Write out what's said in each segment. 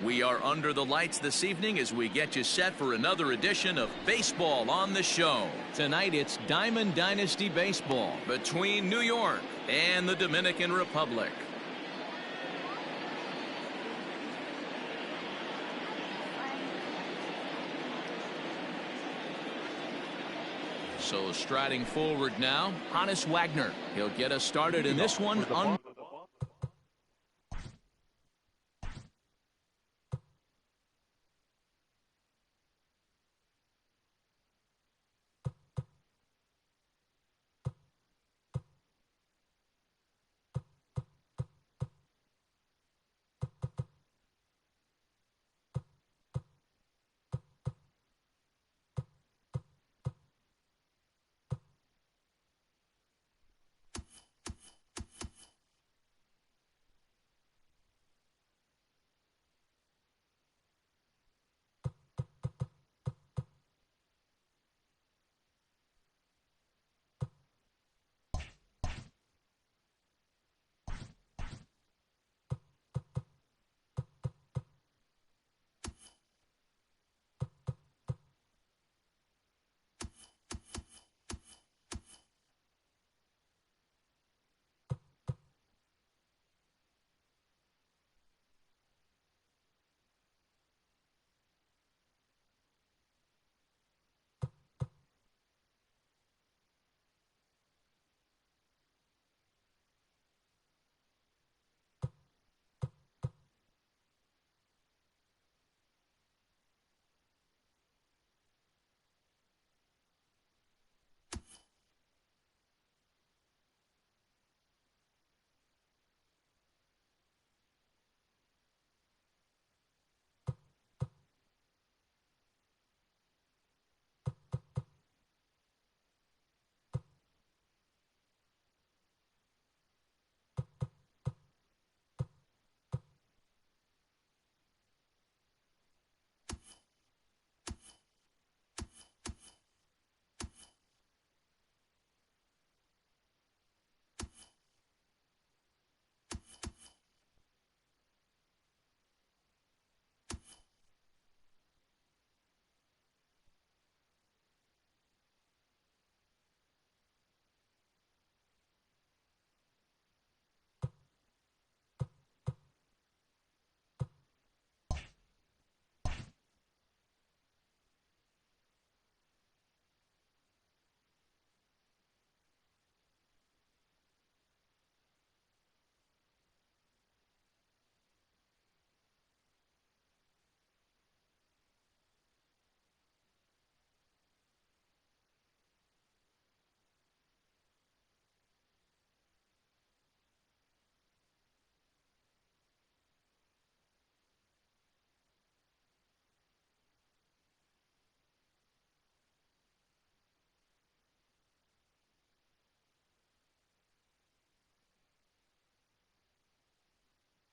We are under the lights this evening as we get you set for another edition of Baseball on the Show. Tonight it's Diamond Dynasty Baseball between New York and the Dominican Republic. So striding forward now, Hannes Wagner. He'll get us started in this one.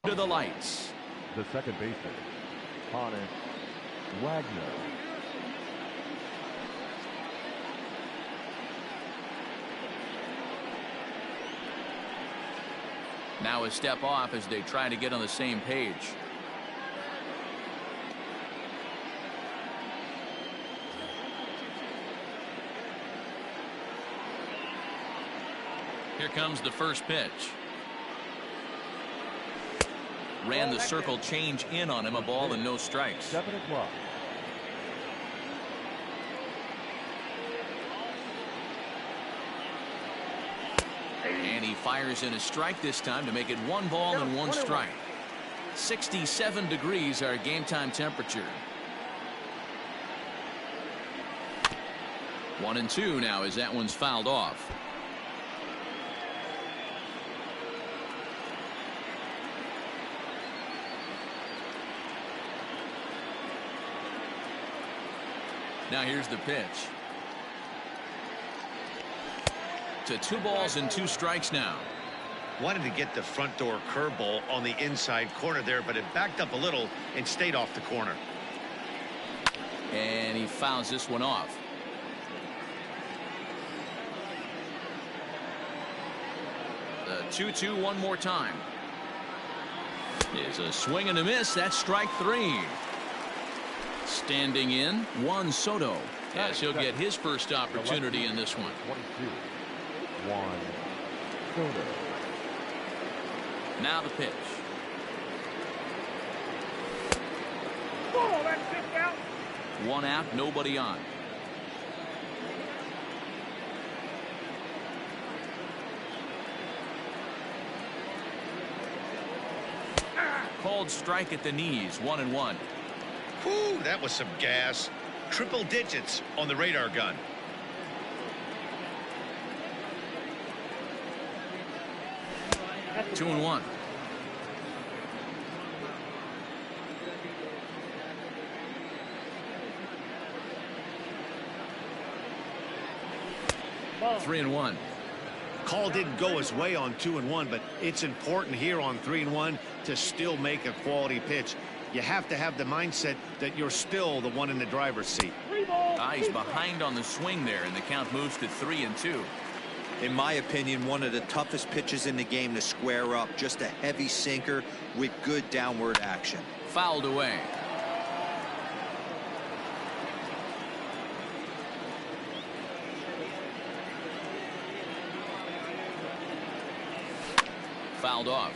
To the lights. The second baseman, Hannes Wagner. Now a step off as they try to get on the same page. Here comes the first pitch. Ran the circle change in on him, a ball and no strikes. 7 o'clock. And he fires in a strike this time to make it 1 ball and 1 strike. 67 degrees our game time temperature. 1-2 now as that one's fouled off. Now here's the pitch. To 2 balls and 2 strikes now. Wanted to get the front door curveball on the inside corner there, but it backed up a little and stayed off the corner. And he fouls this one off. The 2-2 one more time. Is a swing and a miss. That's strike 3. Standing in, Juan Soto, as he'll get his first opportunity in this one. 22. Juan Soto. Now the pitch. Oh, that's kicked out. 1 out, nobody on. Called strike at the knees, 1-1. Whew, that was some gas. Triple digits on the radar gun. Two and 1. Ball. 3-1. Call didn't go his way on 2-1, but it's important here on 3-1 to still make a quality pitch. You have to have the mindset that you're still the one in the driver's seat. 3 balls. He's behind on the swing there, and the count moves to 3-2. In my opinion, one of the toughest pitches in the game to square up. Just a heavy sinker with good downward action. Fouled away. Fouled off.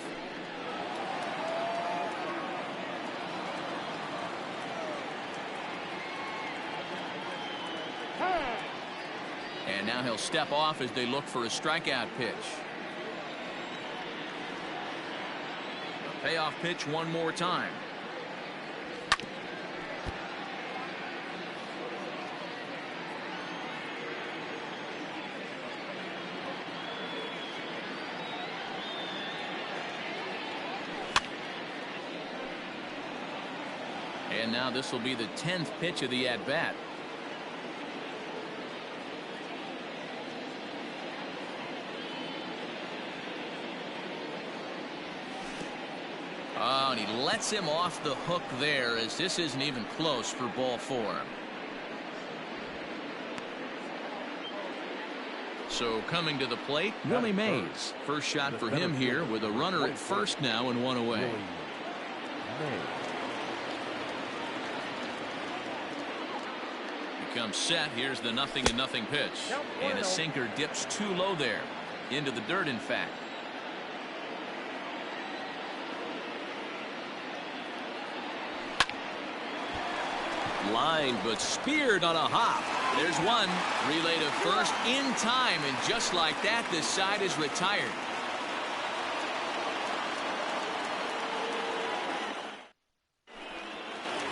And now he'll step off as they look for a strikeout pitch. A payoff pitch one more time. And now this will be the 10th pitch of the at-bat. Oh, and he lets him off the hook there, as this isn't even close for ball 4. So coming to the plate, Willie Mays. First shot for him here with a runner at first now and 1 away. Comes set. Here's the 0-0 pitch, and a sinker dips too low there, into the dirt in fact. Line but speared on a hop. There's one. Relay to first in time, and just like that this side is retired.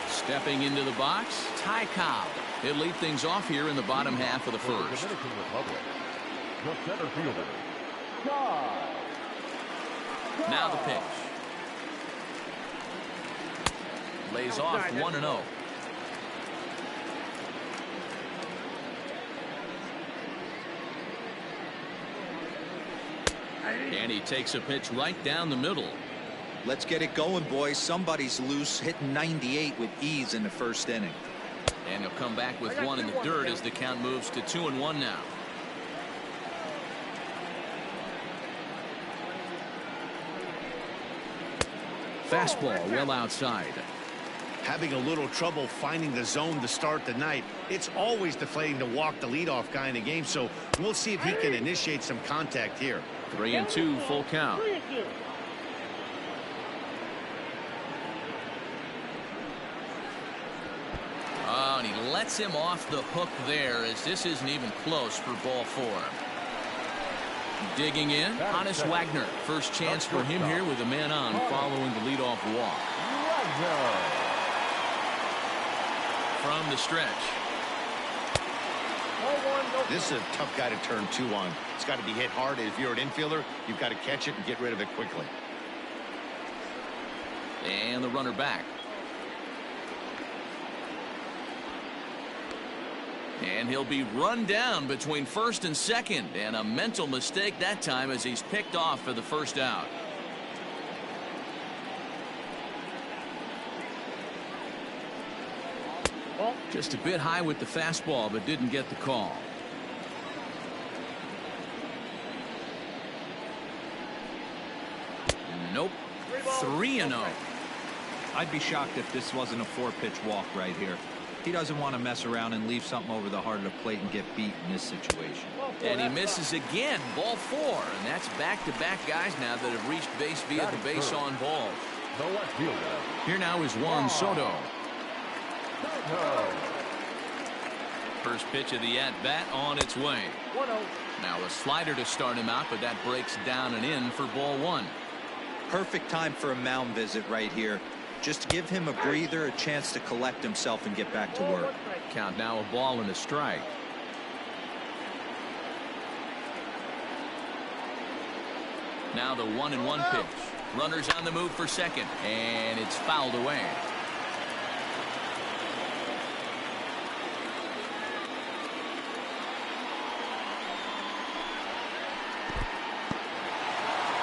Stepping into the box, Ty Cobb. He'll lead things off here in the bottom half of the first. Dominican Republic, the center fielder, God. Now the pitch. Lays off 1-0. And he takes a pitch right down the middle. Let's get it going, boys. Somebody's loose, hitting 98 with ease in the first inning. And he'll come back with one in the dirt as the count moves to 2-1 now. Fastball well outside. Having a little trouble finding the zone to start the night. It's always deflating to walk the leadoff guy in the game, so we'll see if he can initiate some contact here. 3-2 full count. 3-2. Oh, and he lets him off the hook there, as this isn't even close for ball 4. Digging in, Honus Wagner. First chance for him here with a man on following the leadoff walk. From the stretch. This is a tough guy to turn 2 on. It's got to be hit hard. If you're an infielder, you've got to catch it and get rid of it quickly. And the runner back. And he'll be run down between first and second, and a mental mistake that time as he's picked off for the first out. Just a bit high with the fastball, but didn't get the call. Nope. 3-0. I'd be shocked if this wasn't a 4-pitch walk right here. He doesn't want to mess around and leave something over the heart of the plate and get beat in this situation. And he misses again, ball 4. And that's back-to-back guys now that have reached base via the base on balls. The left fielder. Here now is Juan Soto. First pitch of the at-bat on its way. 1-0. Now a slider to start him out, but that breaks down and in for ball 1. Perfect time for a mound visit right here. Just give him a breather, a chance to collect himself and get back to work. Count now a ball and a strike. Now the 1-1 pitch. Runners on the move for second, and it's fouled away.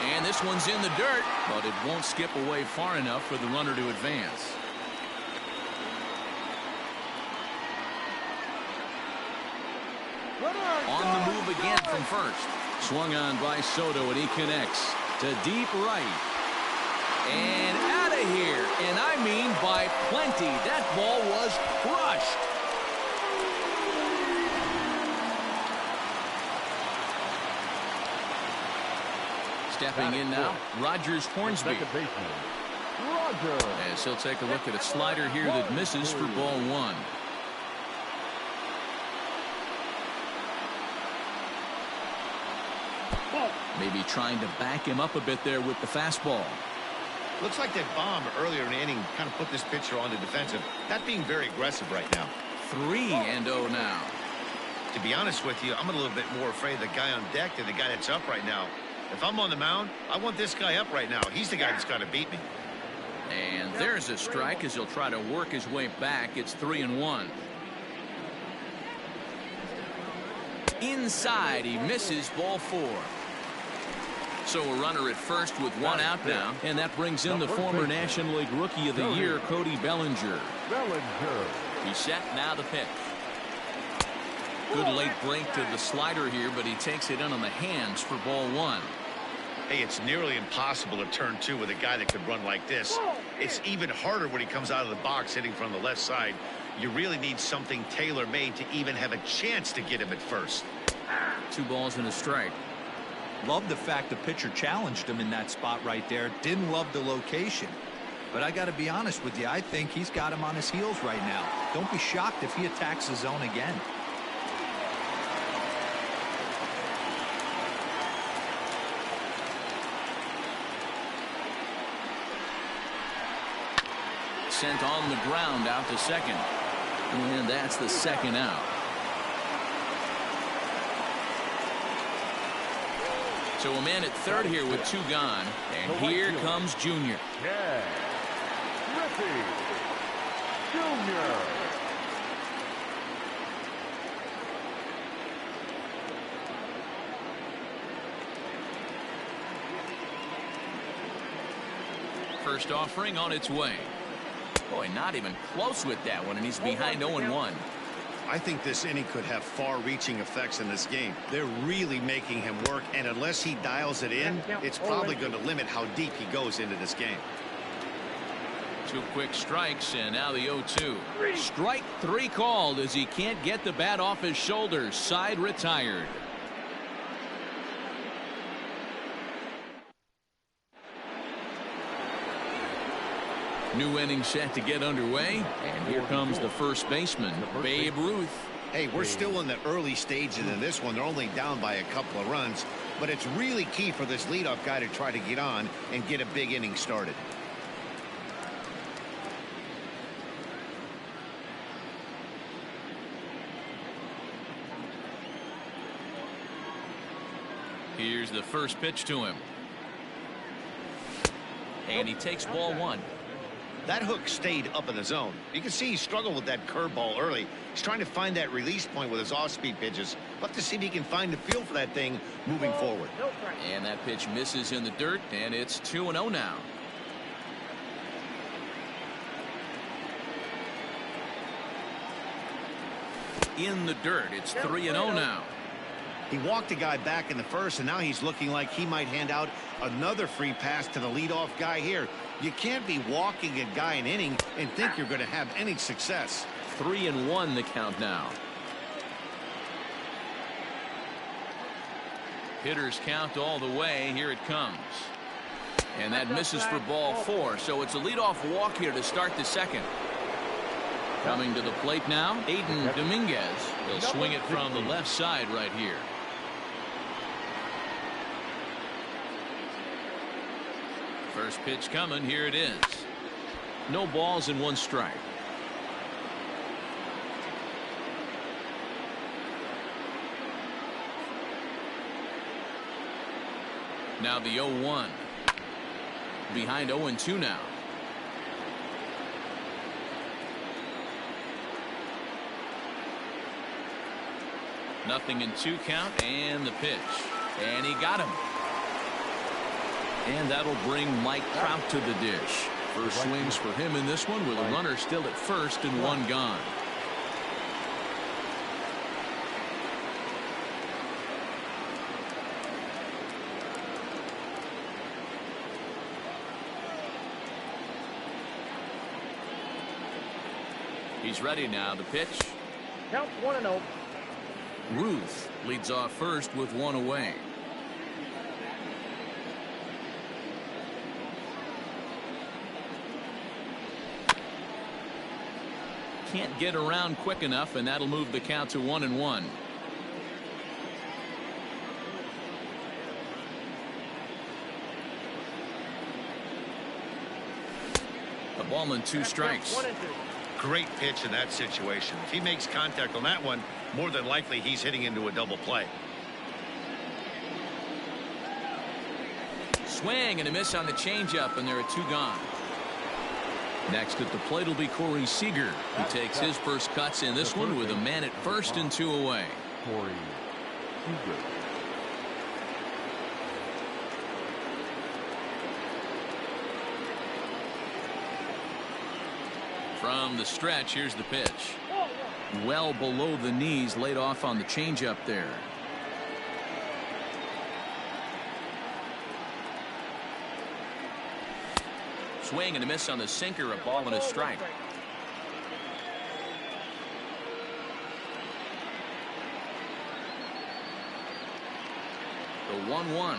And this one's in the dirt, but it won't skip away far enough for the runner to advance. On the move again from first. Swung on by Soto, and he connects to deep right. And out of here. And I mean by plenty. That ball was crushed. Stepping in now, Rogers Hornsby. As he'll take a look at a slider here that misses for ball 1. Maybe trying to back him up a bit there with the fastball. Looks like that bomb earlier in the inning kind of put this pitcher on the defensive. Not being very aggressive right now. 3-0 now. To be honest with you, I'm a little bit more afraid of the guy on deck than the guy that's up right now. If I'm on the mound, I want this guy up right now. He's the guy that's got to beat me. And there's a strike as he'll try to work his way back. It's 3-1. Inside, he misses ball 4. So a runner at first with 1 out now, and that brings in the former National League Rookie of the Year, Cody Bellinger. He's set, now the pitch. Good late break to the slider here, but he takes it in on the hands for ball 1. Hey, it's nearly impossible to turn 2 with a guy that could run like this. It's even harder when he comes out of the box hitting from the left side. You really need something tailor-made to even have a chance to get him at first. 2 balls and a strike. Love the fact the pitcher challenged him in that spot right there. Didn't love the location. But I got to be honest with you, I think he's got him on his heels right now. Don't be shocked if he attacks the zone again. Sent on the ground out to second. And that's the second out. So a man at third here with 2 gone. And here comes Junior. Yeah. Griffey Junior. First offering on its way. Boy, not even close with that one, and he's behind 0-1. I think this inning could have far-reaching effects in this game. They're really making him work, and unless he dials it in, it's probably going to limit how deep he goes into this game. 2 quick strikes, and now the 0-2. Strike 3 called as he can't get the bat off his shoulders. Side retired. New inning set to get underway, and here comes the first baseman, Babe Ruth. Hey, we're still in the early stages of this one. They're only down by a couple of runs, but it's really key for this leadoff guy to try to get on and get a big inning started. Here's the first pitch to him. And he takes ball 1. That hook stayed up in the zone. You can see he struggled with that curveball early. He's trying to find that release point with his off-speed pitches. We'll have to see if he can find the feel for that thing moving forward. And that pitch misses in the dirt, and it's 2-0 now. In the dirt, it's 3-0 now. He walked a guy back in the first, and now he's looking like he might hand out another free pass to the leadoff guy here. You can't be walking a guy an inning and think you're going to have any success. 3-1 the count now. Hitters count all the way. Here it comes. And that misses for ball 4. So it's a leadoff walk here to start the second. Coming to the plate now, Aiden Dominguez. He'll swing it from the left side right here. First pitch coming. Here it is. No balls and 1 strike. Now the 0-1. Behind 0-2 now. Nothing in 2 count, and the pitch. And he got him. And that'll bring Mike Trout to the dish. First swings for him in this one with a runner still at first and 1 gone. He's ready now to pitch. Count 1-0. Ruth leads off first with 1 away. Can't get around quick enough, and that'll move the count to 1-1. A ball and 2 strikes. 1-2. Great pitch in that situation. If he makes contact on that one, more than likely he's hitting into a double play. Swing and a miss on the changeup, and there are 2 gone. Next at the plate will be Corey Seager, who takes his first cuts in this one with a man at first and 2 away. Corey Seager. From the stretch, here's the pitch. Well below the knees, laid off on the changeup there. Swing and a miss on the sinker, a ball and a strike. The 1-1.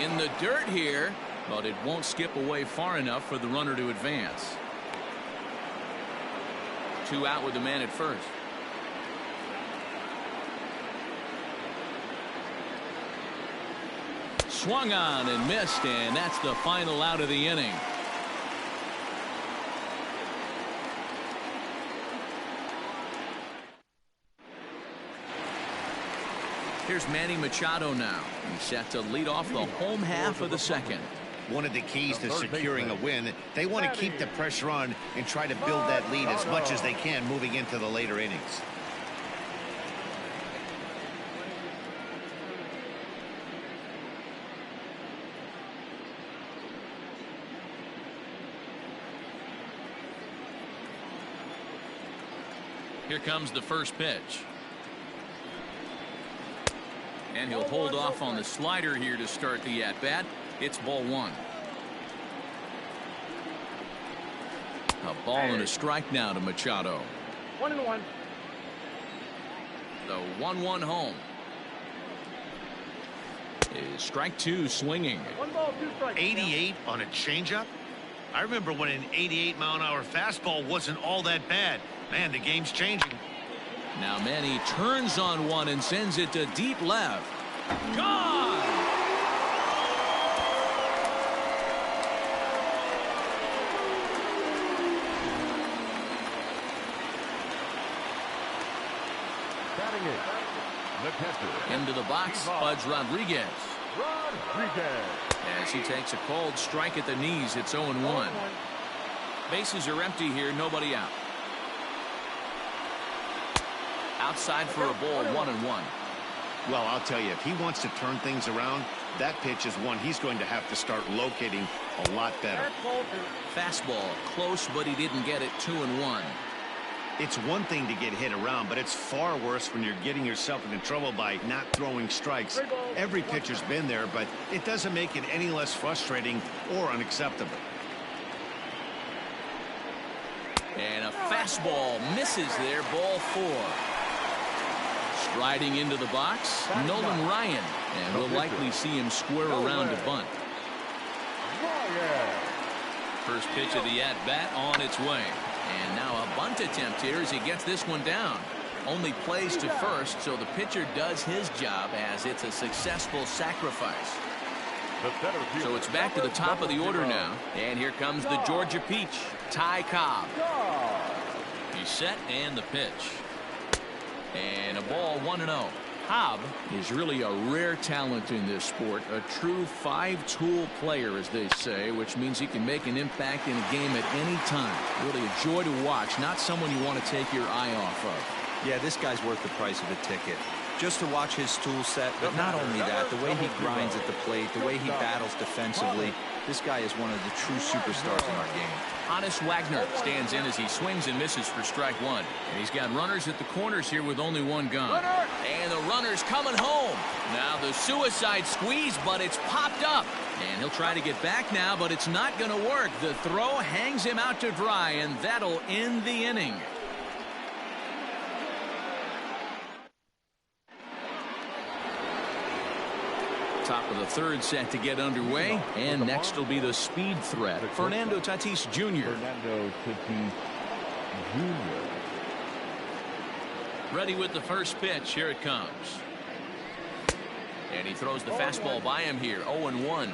In the dirt here, but it won't skip away far enough for the runner to advance. 2 out with the man at first. Swung on and missed, and that's the final out of the inning. Here's Manny Machado now. He's set to lead off the home half of the second. One of the keys to securing a win, they want to keep the pressure on and try to build that lead as much as they can moving into the later innings. Here comes the first pitch. And he'll hold off on the slider here to start the at-bat. It's ball 1. A ball and a strike now to Machado. 1-1. The 1-1 home. Is strike 2 swinging. 1 ball, 2 strikes. 88 on a changeup? I remember when an 88-mile-an-hour fastball wasn't all that bad. Man, the game's changing. Now Manny turns on one and sends it to deep left. Gone! Batting it, the catcher. Into the box, Pudge Rodriguez. As he takes a cold strike at the knees, it's 0-1. Bases are empty here, nobody out. Outside for a ball, 1-1. Well, I'll tell you, if he wants to turn things around, that pitch is one he's going to have to start locating a lot better. That's ball two. Fastball, close, but he didn't get it. 2-1. It's one thing to get hit around, but it's far worse when you're getting yourself into trouble by not throwing strikes. Every pitcher's been there, but it doesn't make it any less frustrating or unacceptable. And a fastball misses there. Ball 4. Striding into the box, Nolan Ryan. And we'll likely see him square around to bunt. First pitch of the at-bat on its way. And now a bunt attempt here as he gets this one down. Only plays to first, so the pitcher does his job as it's a successful sacrifice. So it's back to the top of the order now. And here comes the Georgia Peach, Ty Cobb. He's set and the pitch. And a ball 1-0. Cobb is really a rare talent in this sport, a true 5-tool player, as they say, which means he can make an impact in a game at any time. Really a joy to watch, not someone you want to take your eye off of. Yeah, this guy's worth the price of a ticket. Just to watch his tool set, but not only that, the way he grinds at the plate, the way he battles defensively, this guy is one of the true superstars in our game. Hannes Wagner stands in as he swings and misses for strike 1. And he's got runners at the corners here with only one gone. And the runner's coming home. Now the suicide squeeze, but it's popped up. And he'll try to get back now, but it's not going to work. The throw hangs him out to dry, and that'll end the inning. Top of the third set to get underway, and next will be the speed threat, Fernando Tatis Jr. Ready with the first pitch. Here it comes. And he throws the fastball by him here. 0-1.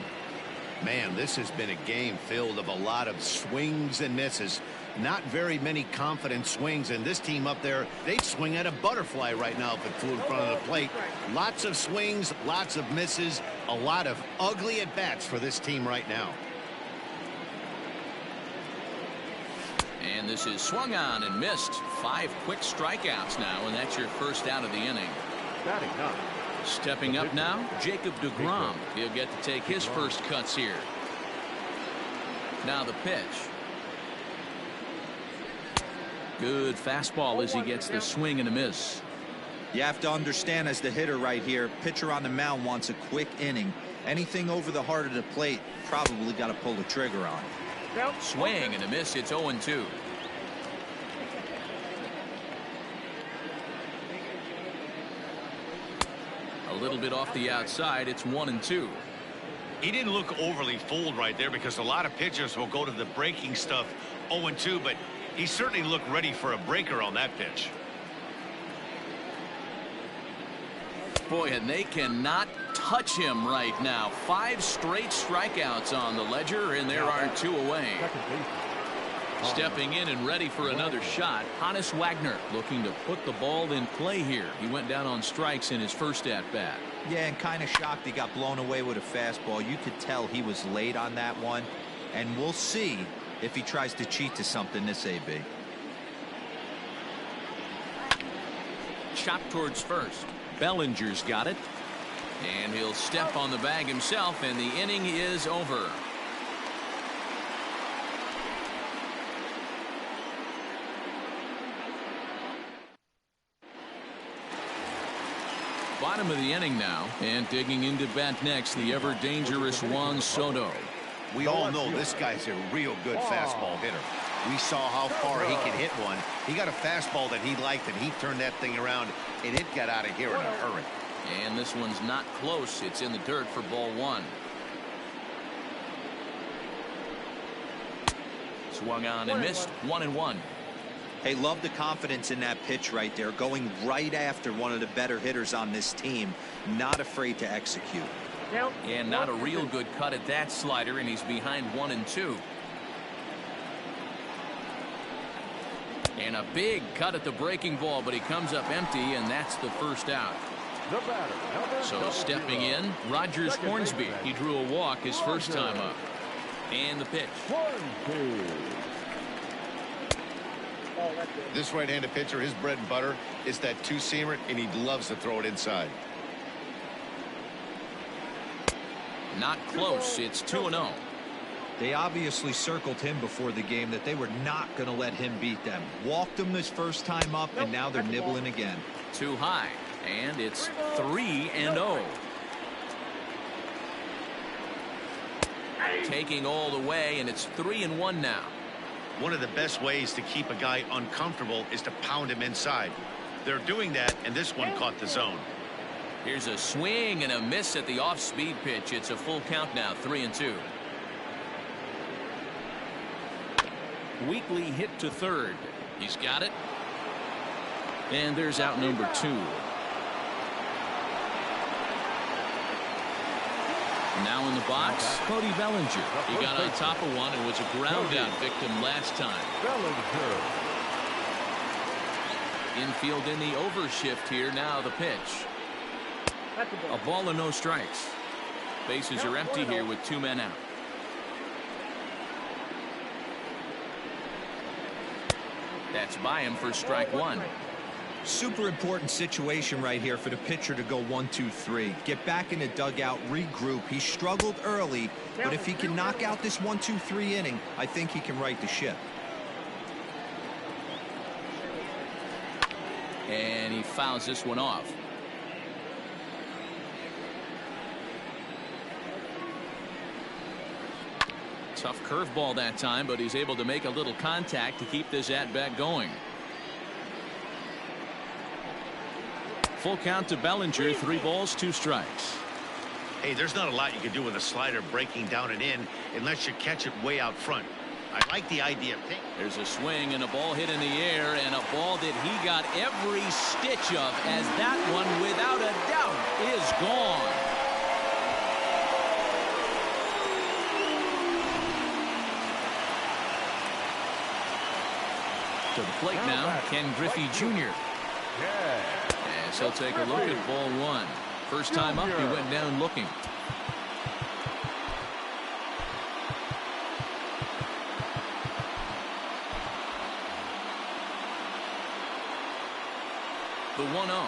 Man, this has been a game filled of a lot of swings and misses. Not very many confident swings, and this team up there, they'd swing at a butterfly right now if it flew in front of the plate. Lots of swings, lots of misses, a lot of ugly at-bats for this team right now. And this is swung on and missed. 5 quick strikeouts now, and that's your first out of the inning. Stepping up now, Jacob deGrom. He'll get to take his first cuts here. Now the pitch. Good fastball as he gets the swing and a miss. You have to understand, as the hitter right here, pitcher on the mound wants a quick inning. Anything over the heart of the plate, probably got to pull the trigger on. Swing and a miss. It's 0-2. A little bit off the outside. It's 1-2. He didn't look overly fooled right there, because a lot of pitchers will go to the breaking stuff 0-2, but he certainly looked ready for a breaker on that pitch. Boy, and they cannot touch him right now. 5 straight strikeouts on the ledger, and there are 2 away. Stepping in and ready for another shot, Hannes Wagner looking to put the ball in play here. He went down on strikes in his first at-bat. Yeah, and kind of shocked he got blown away with a fastball. You could tell he was late on that one, and we'll see if he tries to cheat to something this AB. Chop towards first. Bellinger's got it. And he'll step on the bag himself, and the inning is over. Bottom of the inning now, and digging into bat next, the ever-dangerous Juan Soto. We all know this guy's a real good fastball hitter. We saw how far he could hit one. He got a fastball that he liked, and he turned that thing around, and it got out of here in a hurry. And this one's not close. It's in the dirt for ball 1. Swung on and missed. 1-1. Hey, love the confidence in that pitch right there, going right after one of the better hitters on this team, not afraid to execute. And not a real good cut at that slider, and he's behind 1-2. And a big cut at the breaking ball, but he comes up empty, and that's the first out. So stepping in, Rogers Hornsby. He drew a walk his first time up. And the pitch. This right-handed pitcher, his bread and butter is that two-seamer, and he loves to throw it inside. Not close. It's 2-0. They obviously circled him before the game that they were not going to let him beat them. Walked him his first time up, and now they're nibbling again. Too high, and it's 3-0. Taking all the way, and it's 3-1 now. One of the best ways to keep a guy uncomfortable is to pound him inside. They're doing that, and this one caught the zone. Here's a swing and a miss at the off-speed pitch. It's a full count now, 3-2. Weekly hit to third. He's got it. And there's out number 2. Now in the box, Cody Bellinger. He got on top of one and was a ground out victim last time. Infield in the overshift here. Now the pitch. A ball and no strikes. Bases are empty here with 2 men out. That's by him for strike 1. Super important situation right here for the pitcher to go 1-2-3. Get back in the dugout, regroup. He struggled early, but if he can knock out this 1-2-3 inning, I think he can right the ship. And he fouls this one off. Tough curveball that time, but he's able to make a little contact to keep this at-bat going. Full count to Bellinger, 3 balls, 2 strikes. Hey, there's not a lot you can do with a slider breaking down and in unless you catch it way out front. I like the idea of taking. There's a swing and a ball hit in the air, and a ball that he got every stitch of, as that one, without a doubt, is gone. To the plate now, Ken Griffey Jr. As he'll take a look at ball 1. First time up, he went down looking. The 1-0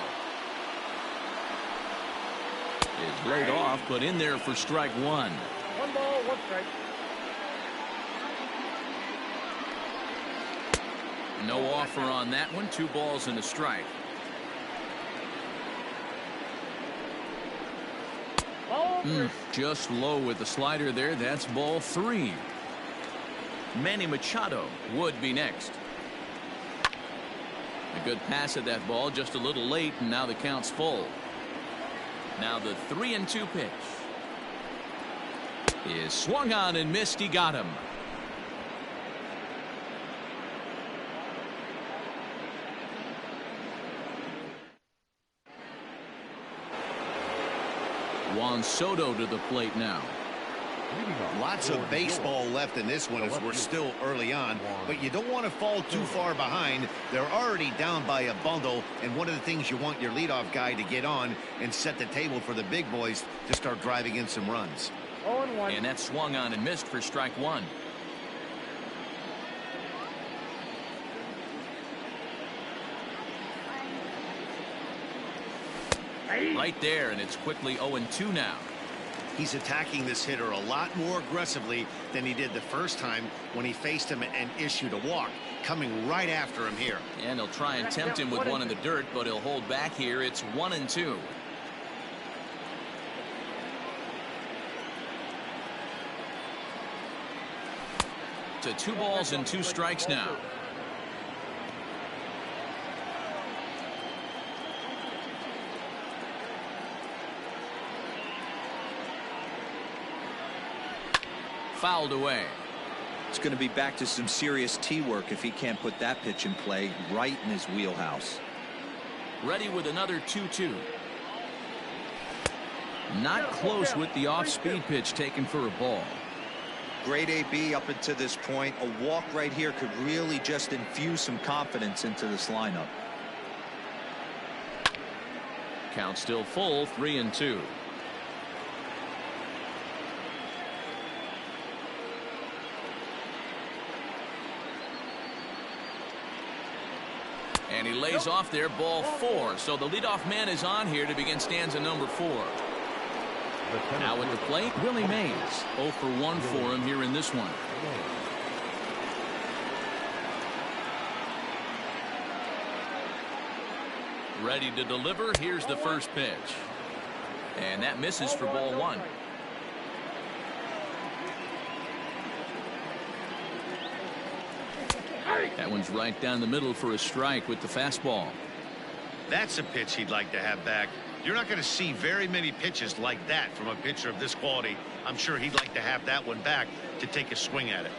is laid off, but in there for strike 1. 1 ball, 1 strike. No offer on that one. 2 balls and a strike. Just low with the slider there. That's ball 3. Manny Machado would be next. A good pass at that ball, just a little late, and now the count's full. Now the 3-2 pitch is swung on and missed. He got him. Juan Soto to the plate now. Lots of baseball left in this one as we're still early on, but you don't want to fall too far behind. They're already down by a bundle, and one of the things you want your leadoff guy to get on and set the table for the big boys to start driving in some runs. 0-1. And that swung on and missed for strike 1. Right there, and it's quickly 0-2 now. He's attacking this hitter a lot more aggressively than he did the first time when he faced him and issued a walk, coming right after him here. And he'll try and tempt him with one in the dirt, but he'll hold back here. It's 1-2. To 2 balls and 2 strikes now. Fouled away. It's going to be back to some serious tee work if he can't put that pitch in play right in his wheelhouse. Ready with another 2-2. Not close with the off-speed pitch taken for a ball. Great AB up until this point. A walk right here could really just infuse some confidence into this lineup. Count still full, 3-2. And he lays off there, ball 4. So the leadoff man is on here to begin stanza number 4. Now at the plate, Willie Mays. 0 for 1 for him here in this one. Ready to deliver. Here's the first pitch. And that misses for ball 1. That one's right down the middle for a strike with the fastball. That's a pitch he'd like to have back. You're not going to see very many pitches like that from a pitcher of this quality. I'm sure he'd like to have that one back to take a swing at it.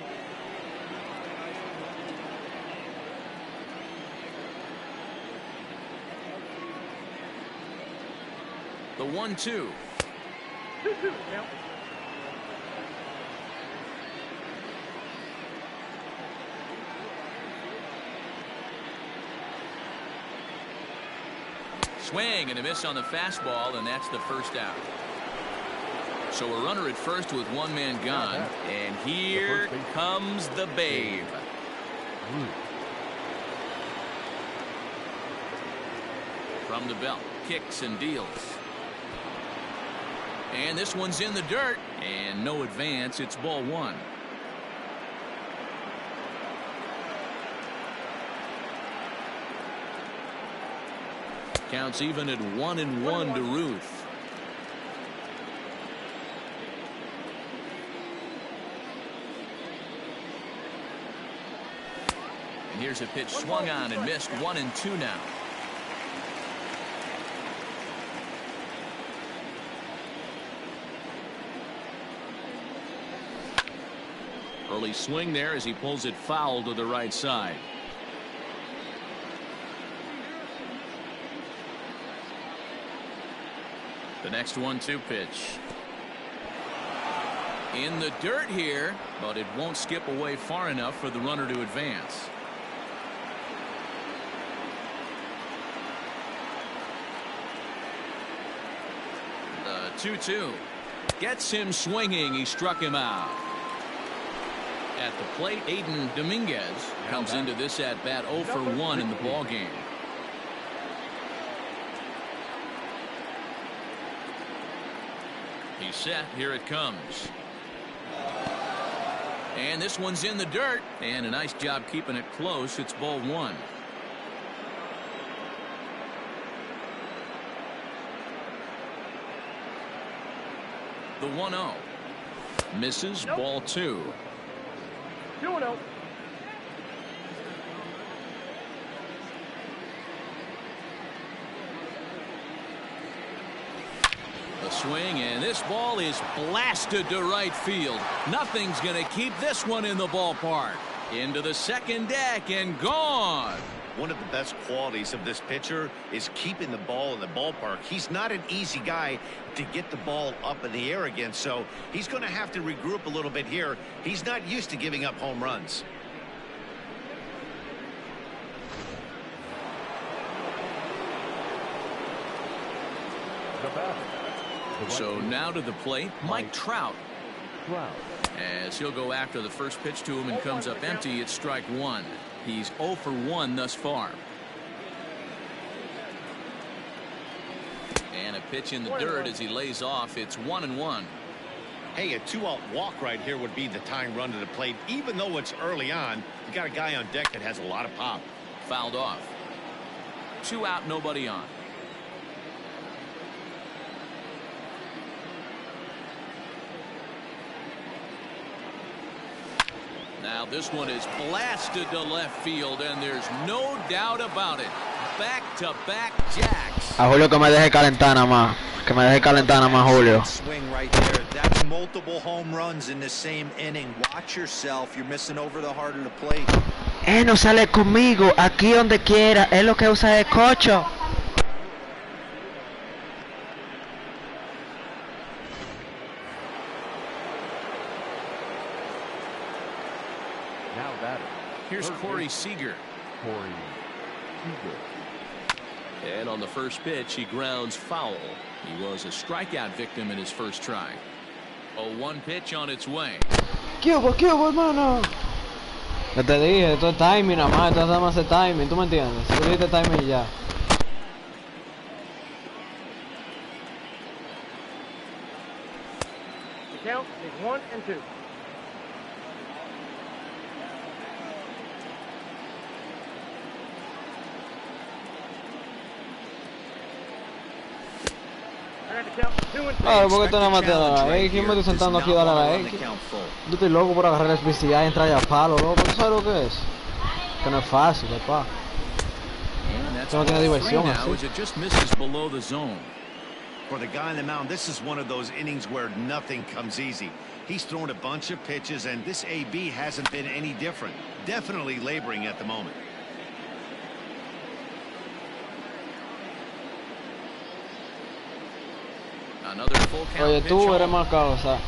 The 1-2. Swing and a miss on the fastball, and that's the first out. So a runner at first with one man gone, and here comes the Babe. From the belt, kicks and deals. And this one's in the dirt, and no advance. It's ball 1. Counts even at 1-1 to Ruth. And here's a pitch swung on and missed. 1-2 now. Early swing there as he pulls it foul to the right side. The next 1-2 pitch. In the dirt here, but it won't skip away far enough for the runner to advance. The 2-2 gets him swinging. He struck him out. At the plate, Aiden Dominguez comes into this at bat 0 for 1 in the ball game. He's set. Here it comes. And this one's in the dirt, and a nice job keeping it close. It's ball 1. The 1-0 misses. Ball 2. 2-0. A swing, and this ball is blasted to right field. Nothing's going to keep this one in the ballpark. Into the second deck and gone. One of the best qualities of this pitcher is keeping the ball in the ballpark. He's not an easy guy to get the ball up in the air again, so he's going to have to regroup a little bit here. He's not used to giving up home runs. So now to the plate, Mike Trout. As he'll go after the first pitch to him and comes up empty, it's strike 1. He's 0 for 1 thus far. And a pitch in the dirt as he lays off. It's 1-1. Hey, a 2-out walk right here would be the tying run to the plate. Even though it's early on, you got a guy on deck that has a lot of pop. Fouled off. 2 out, nobody on. Now this one is blasted to left field, and there's no doubt about it. Back-to-back jacks. A Julio que me deje calentar nada más. Que me deje calentar nada más, Julio. Swing right there. That's multiple home runs in the same inning. Watch yourself. You're missing over the heart of the plate. No sale conmigo. Aquí donde quiera. Es lo que usa el cocho. Here's Corey Seager. And on the first pitch, he grounds foul. He was a strikeout victim in his first try. A 1 pitch on its way. ¿Qué hubo, hermano? Ya te dije, esto es timing nada más, esto es nada más de timing, ¿tú me entiendes? Tú dijiste timing y ya. count is 1 and 2. I got to count 2 and 3. Ah, ¿por qué tú no matas a la X? ¿Quién me estoy sentando aquí a darle a la X? Yo estoy loco por agarrar la SBCI y entrar ya a palo, loco. ¿Tú sabes lo que es? Que no es fácil, papá. Esto no tiene diversión así. For the guy on the mound, this is one of those innings where nothing comes easy. He's thrown a bunch of pitches, and this AB hasn't been any different. Definitely laboring at the moment. Oye, tú eres marcado, o sea,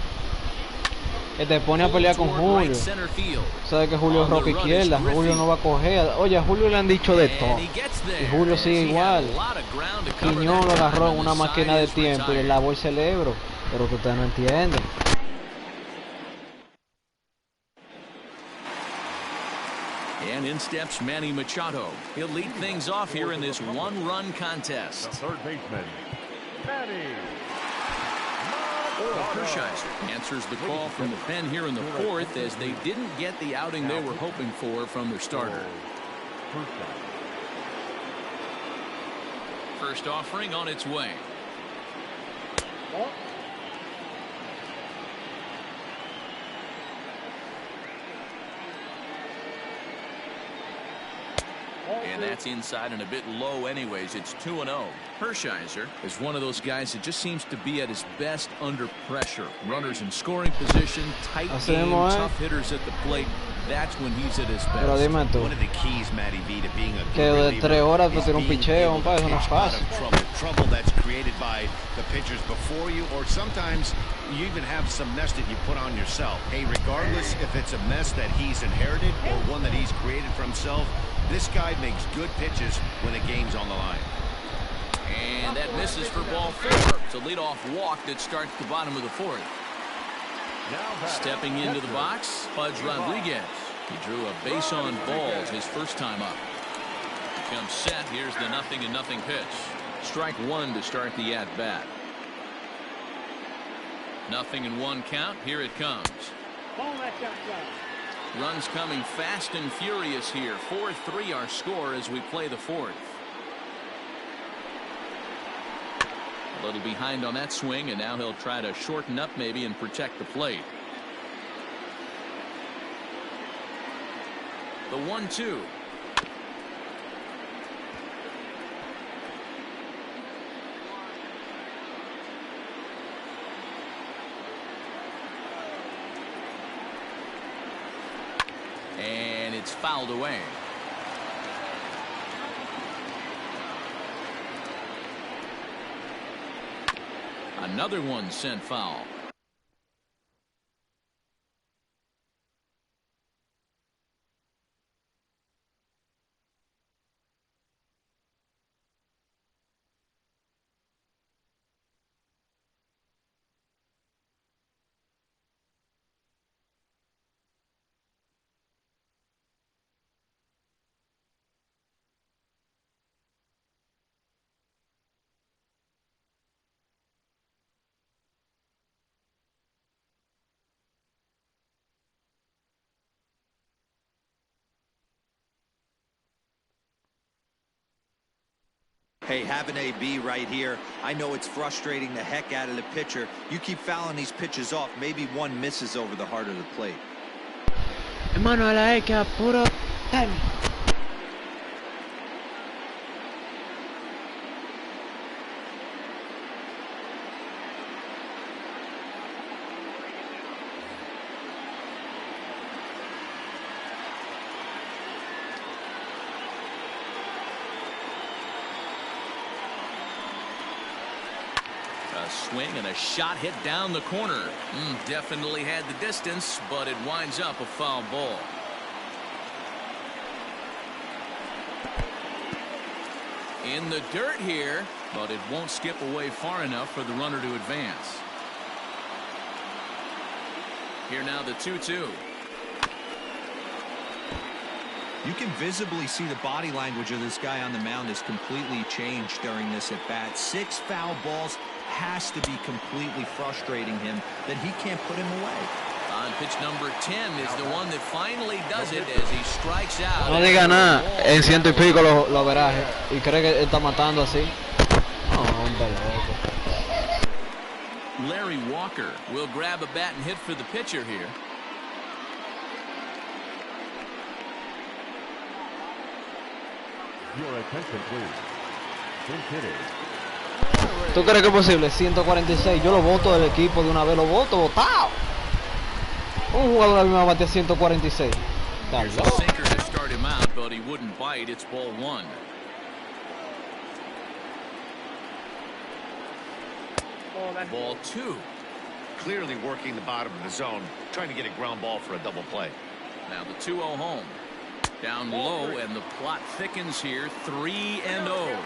que te pone a pelear con Julio. Sabes que Julio es roca izquierda, Julio no va a coger. Oye, a Julio le han dicho de todo y Julio sigue igual. Quinon lo agarró en una máquina de tiempo y le lavó el cerebro, pero que ustedes no entienden. And in steps Manny Machado. He'll lead things off here in this one-run contest. The third baseman, Manny. Hershiser answers the call from the pen here in the fourth as they didn't get the outing they were hoping for from their starter. First offering on its way. And that's inside and a bit low anyways. It's 2-0. Hershiser is one of those guys that just seems to be at his best under pressure. Runners in scoring position, tight game, tough hitters at the plate. That's when he's at his best. One of the keys, Matty V, to being a que de 3 horas tú tienes un picheo, compadre, eso no es fácil. Trouble that's created by the pitchers before you, or sometimes you even have some mess that you put on yourself. Hey, regardless if it's a mess that he's inherited or one that he's created for himself, this guy makes good pitches when the game's on the line. And that misses for ball 4. It's a leadoff walk that starts the bottom of the fourth. Stepping into the box, Pudge Rodriguez. He drew a base on balls his first time up. Comes set. Here's the 0-0 pitch. Strike 1 to start the at-bat. 0-1 count. Here it comes. Runs coming fast and furious here. 4-3 our score as we play the fourth. A little behind on that swing, and now he'll try to shorten up maybe and protect the plate. The 1-2. And it's fouled away. Another one sent foul. Hey, have an AB right here. I know it's frustrating the heck out of the pitcher. You keep fouling these pitches off, maybe one misses over the heart of the plate. Hermano, a la X, a puro time. A swing and a shot hit down the corner. Definitely had the distance, but it winds up a foul ball. In the dirt here, but it won't skip away far enough for the runner to advance. Here now the 2-2. You can visibly see the body language of this guy on the mound has completely changed during this at bat. 6 foul balls, has to be completely frustrating him that he can't put him away. On pitch number 10 is the one that finally does it as he strikes out. No diga nada, en ciento y pico lo veraje. Y cree que está matando así. No, hombre, loco. Larry Walker will grab a bat and hit for the pitcher here. Your attention, please. Since hitting. ¿Tú crees que es posible? 146. Yo lo voto del equipo de una vez. Lo voto, votado. Un jugador a mí me batea 146. There's a sinker to start him out, but he wouldn't bite. It's ball one. Ball two. Clearly working the bottom of the zone, trying to get a ground ball for a double play. Now the 2-0 home. Down low, and the plot thickens here. 3-0.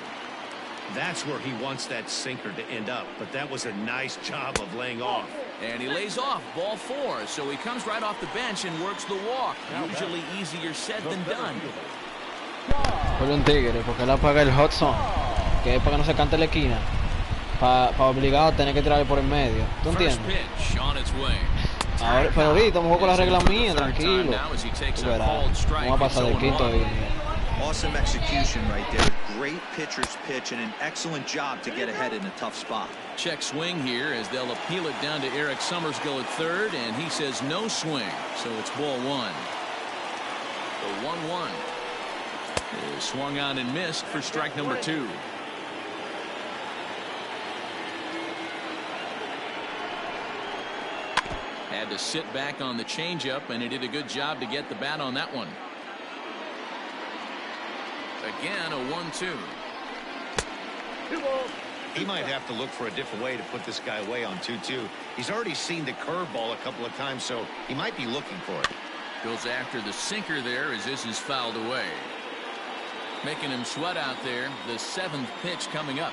That's where he wants that sinker to end up, but that was a nice job of laying off. And he lays off, ball 4, so he comes right off the bench and works the walk. Usually easier said than done. Por un tigre, porque él apaga el hot zone, que es para que no se cante la esquina, para obligado a tener que tirarle por el medio. ¿Tú entiendes? Ahora, pero ahorita vamos con la regla mía, tranquilo. Tú verás, vamos a pasar del quinto ahí. Awesome execution right there. Great pitcher's pitch and an excellent job to get ahead in a tough spot. Check swing here as they'll appeal it down to Eric Summersgill at third, and he says no swing, so it's ball one. The 1-1 is swung on and missed for strike number 2. Had to sit back on the changeup, and he did a good job to get the bat on that one. Again, a 1-2. He might have to look for a different way to put this guy away on 2-2. He's already seen the curveball a couple of times, so he might be looking for it. Goes after the sinker there as this is fouled away. Making him sweat out there. The 7th pitch coming up.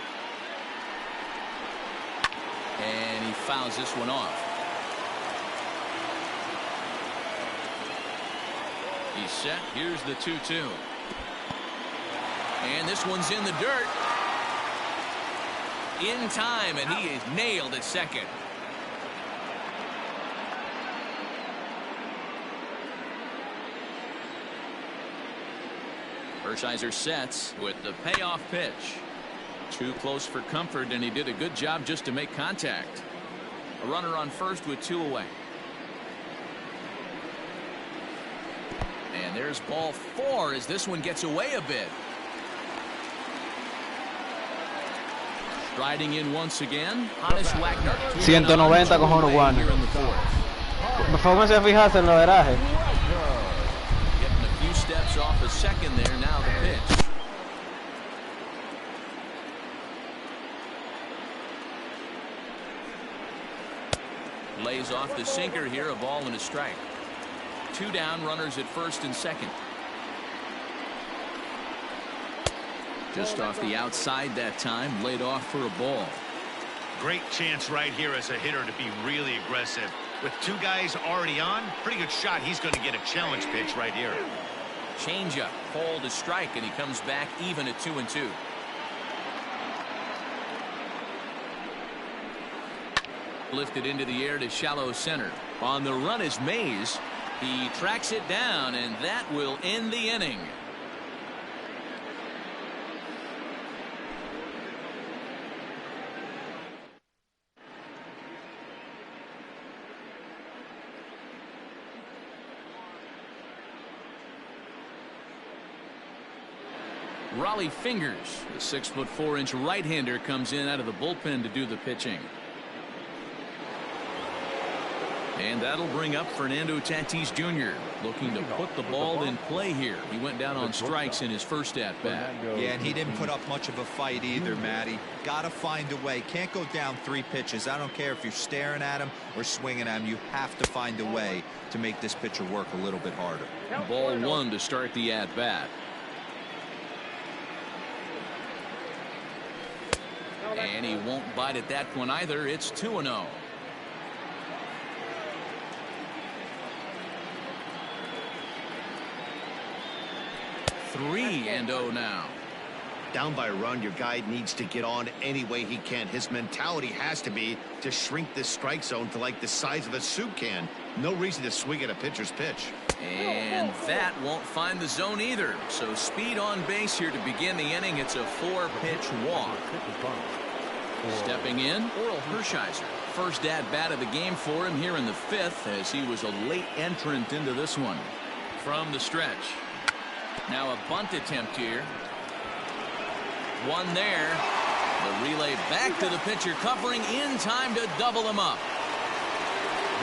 And he fouls this one off. He's set. Here's the 2-2. And this one's in the dirt. In time, and he is nailed at second. Hershiser sets with the payoff pitch. Too close for comfort, and he did a good job just to make contact. A runner on first with 2 away. And there's ball 4 as this one gets away a bit. Riding in once again, Honest Wagner. 190 con Honor Wagner. Por favor, se fijarse en lo veraje. Getting a few steps off a second there. Now the pitch. Lays off the sinker here, a ball and a strike. 2 down, runners at first and second. Just off the outside that time, laid off for a ball. Great chance right here as a hitter to be really aggressive. With 2 guys already on, pretty good shot. He's going to get a challenge pitch right here. Changeup, called a strike, and he comes back even at 2-2. Lifted into the air to shallow center. On the run is Mays. He tracks it down, and that will end the inning. Raleigh Fingers, the 6'4" right-hander, comes in out of the bullpen to do the pitching. And that'll bring up Fernando Tatis Jr. looking to put the ball in play here. He went down on strikes in his first at-bat. Yeah, and he didn't put up much of a fight either, Matty. Got to find a way. Can't go down 3 pitches. I don't care if you're staring at him or swinging at him. You have to find a way to make this pitcher work a little bit harder. Ball 1 to start the at-bat. And he won't bite at that one either. It's 2-0. Three and 0 now. Down by a run, your guy needs to get on any way he can. His mentality has to be to shrink this strike zone to like the size of a soup can. No reason to swing at a pitcher's pitch. And that won't find the zone either. So speed on base here to begin the inning. It's a 4-pitch walk. Stepping in, Oral Hershiser. First at-bat of the game for him here in the 5th, as he was a late entrant into this one. From the stretch. Now a bunt attempt here. One there. The relay back to the pitcher, covering in time to double him up.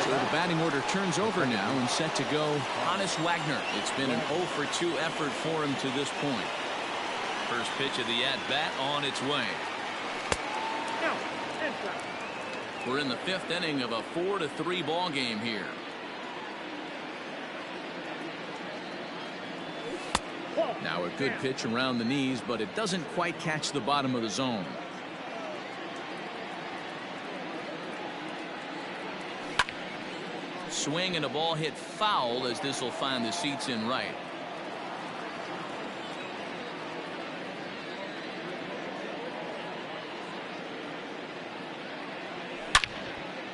So the batting order turns over now and set to go Hannes Wagner. It's been an 0 for 2 effort for him to this point. First pitch of the at-bat on its way. We're in the 5th inning of a 4-3 ball game here. Now a good pitch around the knees, but it doesn't quite catch the bottom of the zone. Swing and a ball hit foul, as this will find the seats in right.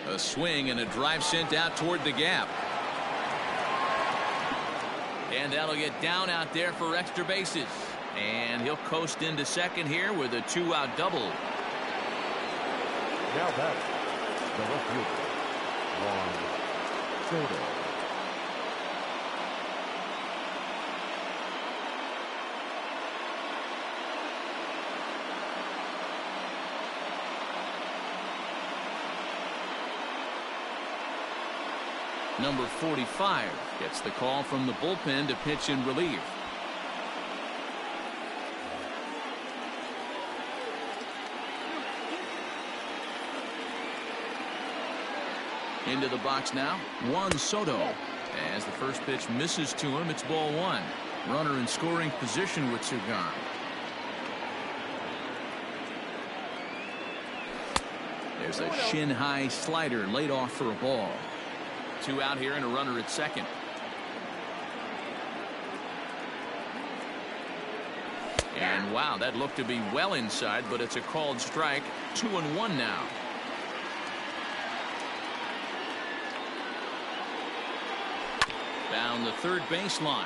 A swing and a drive sent out toward the gap. And that'll get down out there for extra bases. And he'll coast into second here with a 2-out double. Now batting, the left fielder, Juan Soto. Number 45 gets the call from the bullpen to pitch in relief. Into the box now, Juan Soto. As the first pitch misses to him, it's ball 1. Runner in scoring position with 2 gone. There's a shin-high slider laid off for a ball. 2 out here and a runner at second. And wow, that looked to be well inside, but it's a called strike. 2-1 now. Down the third baseline.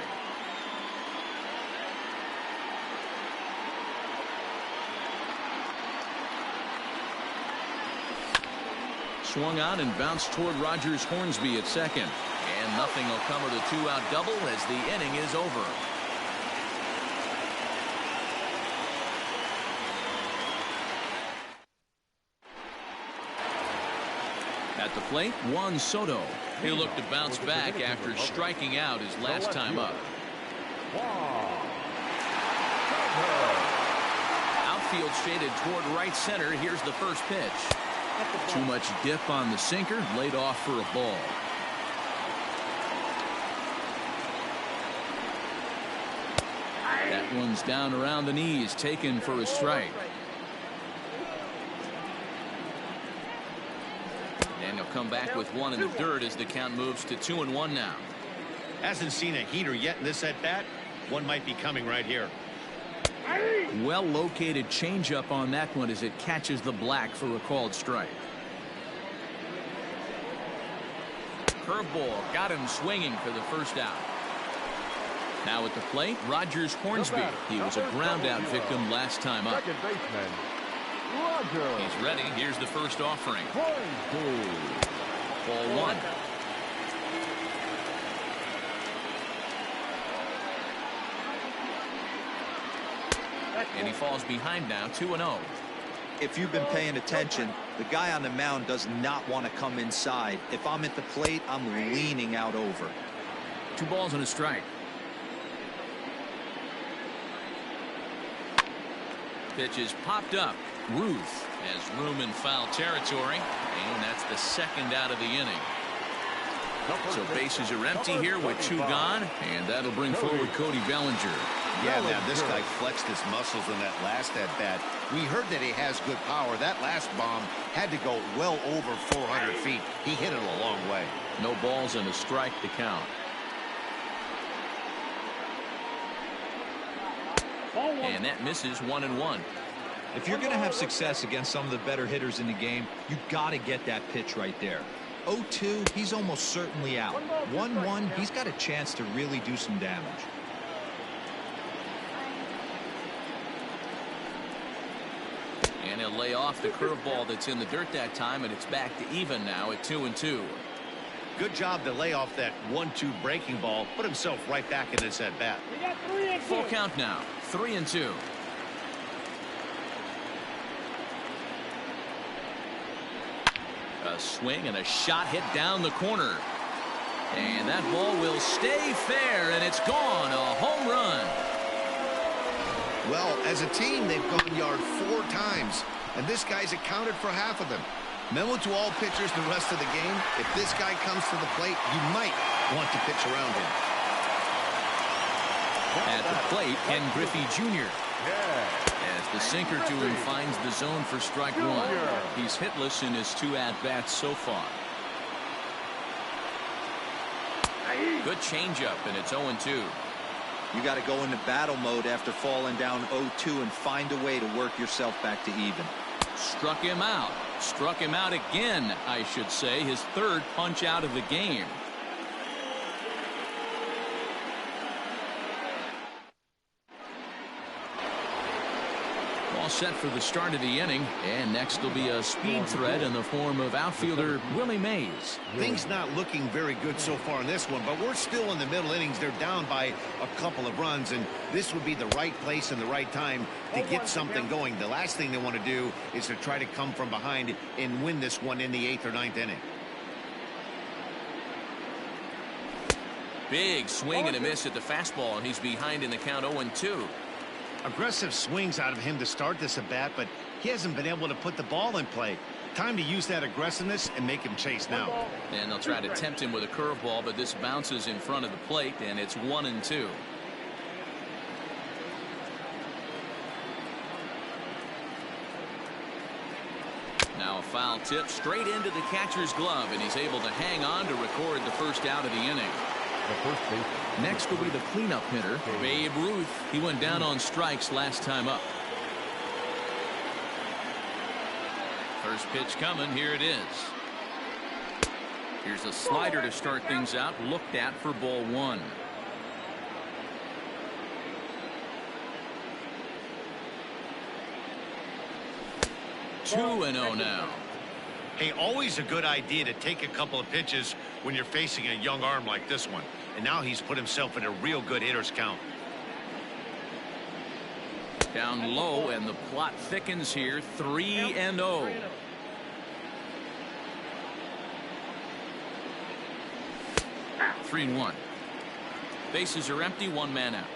Swung on and bounced toward Rogers Hornsby at second. And nothing will come of the 2-out double as the inning is over. At the plate, Juan Soto. He'll look to bounce back after striking out his last time up. Outfield shaded toward right center. Here's the first pitch. Too much dip on the sinker, laid off for a ball. That one's down around the knees, taken for a strike. And he'll come back with 1 in the dirt as the count moves to 2-1 now. Hasn't seen a heater yet in this at-bat. One might be coming right here. Well located changeup on that one as it catches the black for a called strike. Curveball got him swinging for the first out. Now at the plate, Rogers Hornsby. He was a ground out victim last time up. Second baseman, Rogers. He's ready. Here's the first offering. Ball 1. And he falls behind now, 2-0. If you've been paying attention, the guy on the mound does not want to come inside. If I'm at the plate, I'm leaning out over. 2 balls and a strike. Pitch is popped up. Ruth has room in foul territory, and that's the 2nd out of the inning. So bases are empty here with 2 gone, and that'll bring forward Cody Bellinger. Yeah, now this guy flexed his muscles in that last at-bat. We heard that he has good power. That last bomb had to go well over 400 feet. He hit it a long way. No balls and a strike to count. And that misses 1-1. If you're going to have success against some of the better hitters in the game, you got to get that pitch right there. 0-2, he's almost certainly out. 1-1, he's got a chance to really do some damage. And he'll lay off the curveball that's in the dirt that time, and it's back to even now at 2-2. Good job to lay off that 1-2 breaking ball, put himself right back in this at bat. Full count now, 3-2. A swing and a shot hit down the corner. And that ball will stay fair, and it's gone. A home run. Well, as a team, they've gone yard 4 times, and this guy's accounted for half of them. Memo to all pitchers the rest of the game: if this guy comes to the plate, you might want to pitch around him. At the plate, Ken Griffey Jr. As the sinker to him finds the zone for strike 1. He's hitless in his 2 at-bats so far. Good changeup, and it's 0-2. You got to go into battle mode after falling down 0-2 and find a way to work yourself back to even. Struck him out. Struck him out again, I should say. His 3rd punch out of the game. All set for the start of the inning, and next will be a speed threat in the form of outfielder Willie Mays. Things not looking very good so far in this one, but we're still in the middle innings. They're down by a couple of runs, and this would be the right place and the right time to get something going. The last thing they want to do is to try to come from behind and win this one in the 8th or 9th inning. Big swing and a miss at the fastball, and he's behind in the count 0-2. Aggressive swings out of him to start this at bat, but he hasn't been able to put the ball in play. Time to use that aggressiveness and make him chase now. And they'll try to tempt him with a curveball, but this bounces in front of the plate, and it's 1-2. Now a foul tip straight into the catcher's glove, and he's able to hang on to record the first out of the inning. Next will be the cleanup hitter, Babe Ruth. He went down on strikes last time up. First pitch coming. Here it is. Here's a slider to start things out. Looked at for ball 1. Two and 0 now. Hey, always a good idea to take a couple of pitches when you're facing a young arm like this one. And now he's put himself in a real good hitter's count. Down low, and the plot thickens here. 3-0. Three and 1. Bases are empty. 1 man out.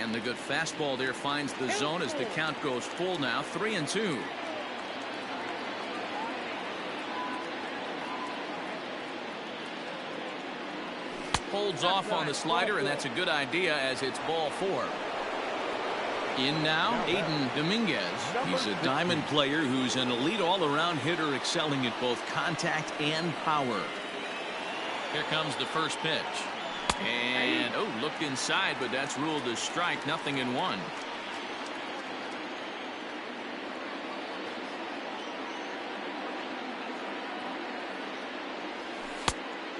And the good fastball there finds the zone as the count goes full now. 3-2. Holds off on the slider, and that's a good idea as it's ball 4. In now, Aiden Dominguez. He's a diamond player who's an elite all-around hitter, excelling at both contact and power. Here comes the first pitch. And, looked inside, but that's ruled a strike. 0-1.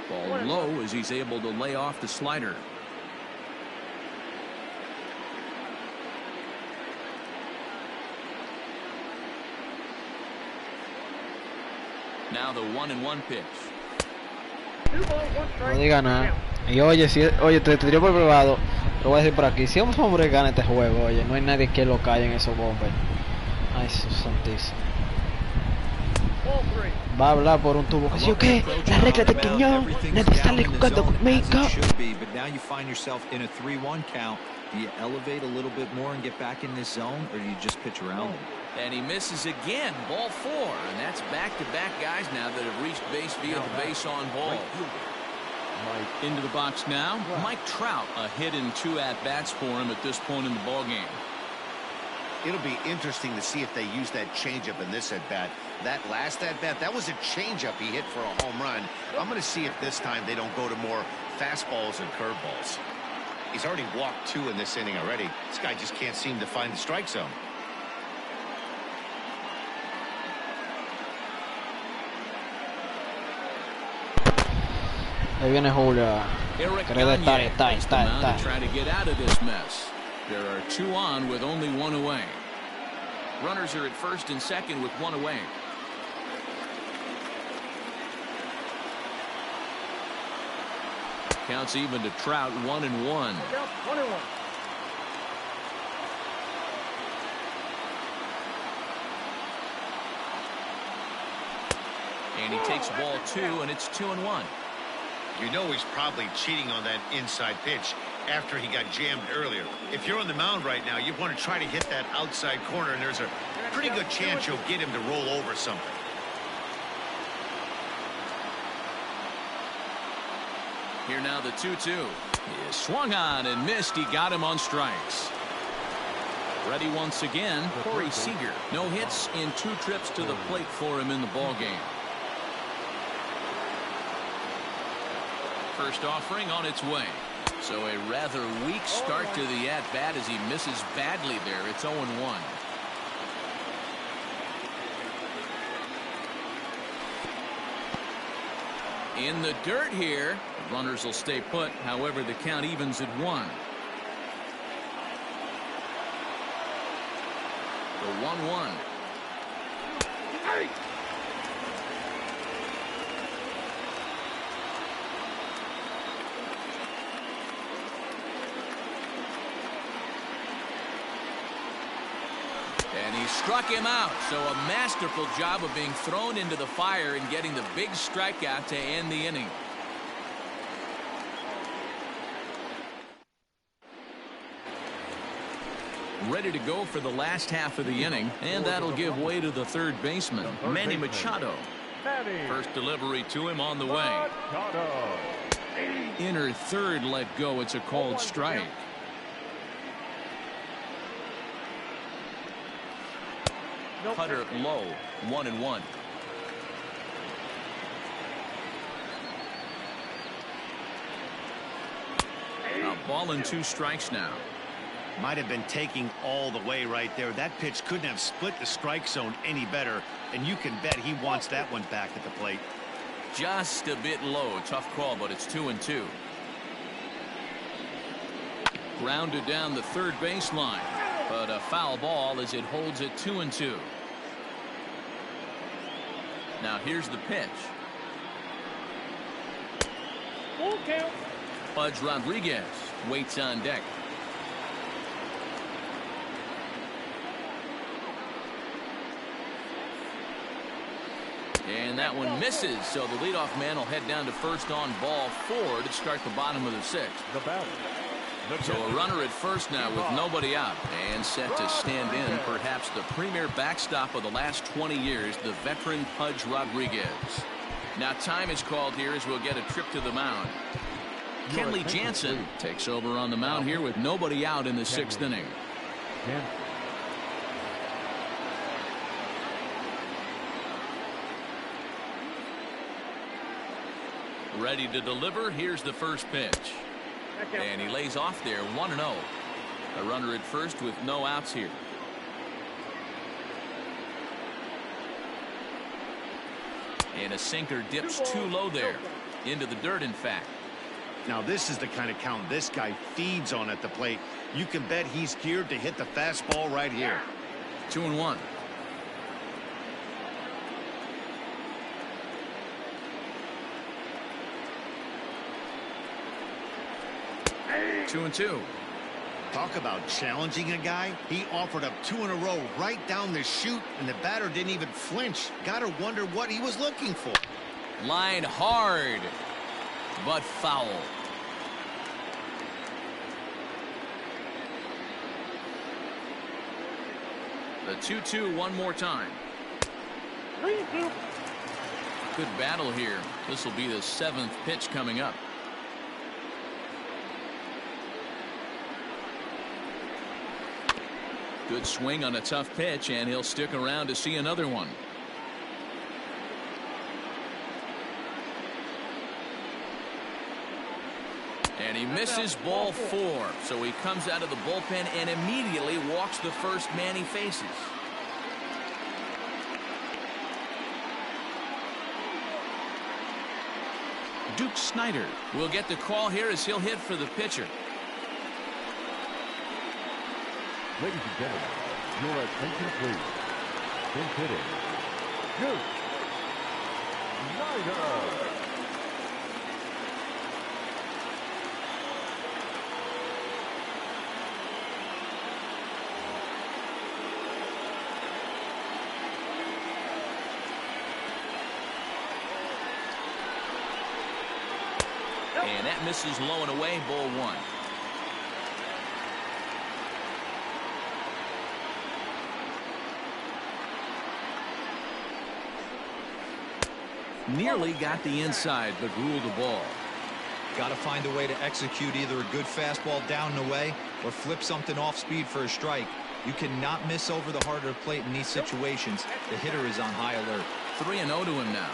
Ball low as he's able to lay off the slider. Now the 1-1 pitch. No diga nada. Y oye, te tiré por privado. Lo voy a decir por aquí. Si un hombre gana este juego, oye, no hay nadie que lo calle en esos bombes. Ay, Jesús santísimo. Va a hablar por un tubo. ¿Qué? ¿Qué? La regla de quinon. Nadie está jugando conmigo. But now you find yourself in a 3-1 count. Do you elevate a little bit more and get back in this zone, or do you just pitch around him? And he misses again. Ball 4. And that's back-to-back guys now that have reached base via the base on ball. Into the box now, Mike Trout. A hit in 2 at-bats for him at this point in the ball game. It'll be interesting to see if they use that changeup in this at-bat. That last at-bat, that was a changeup he hit for a home run. I'm going to see if this time they don't go to more fastballs and curveballs. He's already walked 2 in this inning already. This guy just can't seem to find the strike zone. Ahí viene Julio. Trying to get out of this mess. There are 2 on with only 1 away. Runners are at first and second with 1 away. Counts even to Trout, 1-1. 1-1. And he takes ball 2, and it's 2-1. You know he's probably cheating on that inside pitch after he got jammed earlier. If you're on the mound right now, you want to try to hit that outside corner, and there's a pretty good chance you'll get him to roll over something. Here now the 2-2. He swung on and missed. He got him on strikes. Ready once again, Corey Seager. No hits in 2 trips to the plate for him in the ballgame. First offering on its way. So a rather weak start to the at-bat as he misses badly there. It's 0-1. In the dirt here. The runners will stay put. However, the count evens at 1. The 1-1. And he struck him out. So a masterful job of being thrown into the fire and getting the big strikeout to end the inning. Ready to go for the last half of the inning, and that'll give way to the third baseman, Manny Machado. First delivery to him on the way. Inner third let go. It's a called strike. Cutter low, 1-1. A ball and 2 strikes now. Might have been taking all the way right there. That pitch couldn't have split the strike zone any better, and you can bet he wants that one back at the plate. Just a bit low. Tough call, but it's 2-2. Grounded down the third baseline, but a foul ball as it holds it 2-2. Now here's the pitch. Full count. Pudge Rodriguez waits on deck. And that one misses, so the leadoff man will head down to first on ball 4 to start the bottom of the 6th. The batter. So a runner at first now with nobody out and set to stand in perhaps the premier backstop of the last 20 years, the veteran Pudge Rodriguez. Now time is called here as we'll get a trip to the mound. Kenley Jansen takes over on the mound here with nobody out in the 6th inning. Ready to deliver. Here's the first pitch. And he lays off there, 1-0. A runner at first with no outs here. And a sinker dips too low there. Into the dirt, in fact. Now this is the kind of count this guy feeds on at the plate. You can bet he's geared to hit the fastball right here. 2-1. Two and 2. Talk about challenging a guy. He offered up 2 in a row right down the chute, and the batter didn't even flinch. Gotta wonder what he was looking for. Line hard, but foul. The 2-2 one more time. 3-2. Good battle here. This will be the 7th pitch coming up. Good swing on a tough pitch, and he'll stick around to see another one. And he misses ball 4. So he comes out of the bullpen and immediately walks the first man he faces. Duke Snyder will get the call here as he'll hit for the pitcher. Ladies and gentlemen, your attention please. Pinch hitting, Duke Snyder. And that misses low and away, ball 1. Nearly got the inside, but ruled the ball. Got to find a way to execute either a good fastball down and away or flip something off speed for a strike. You cannot miss over the heart of the plate in these situations. The hitter is on high alert. 3-0 to him now.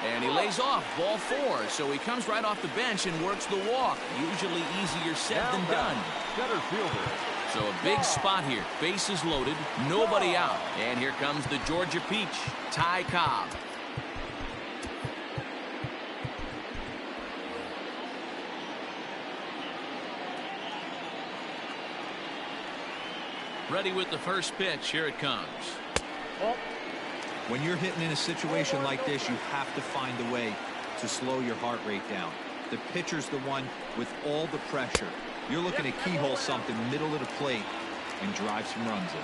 And he lays off, ball 4. So he comes right off the bench and works the walk. Usually easier said than done. Center fielder. So a big spot here. Bases loaded, nobody out. And here comes the Georgia Peach, Ty Cobb. Ready with the first pitch. Here it comes. When you're hitting in a situation like this, you have to find a way to slow your heart rate down. The pitcher's the one with all the pressure. You're looking to keyhole something middle of the plate and drive some runs in.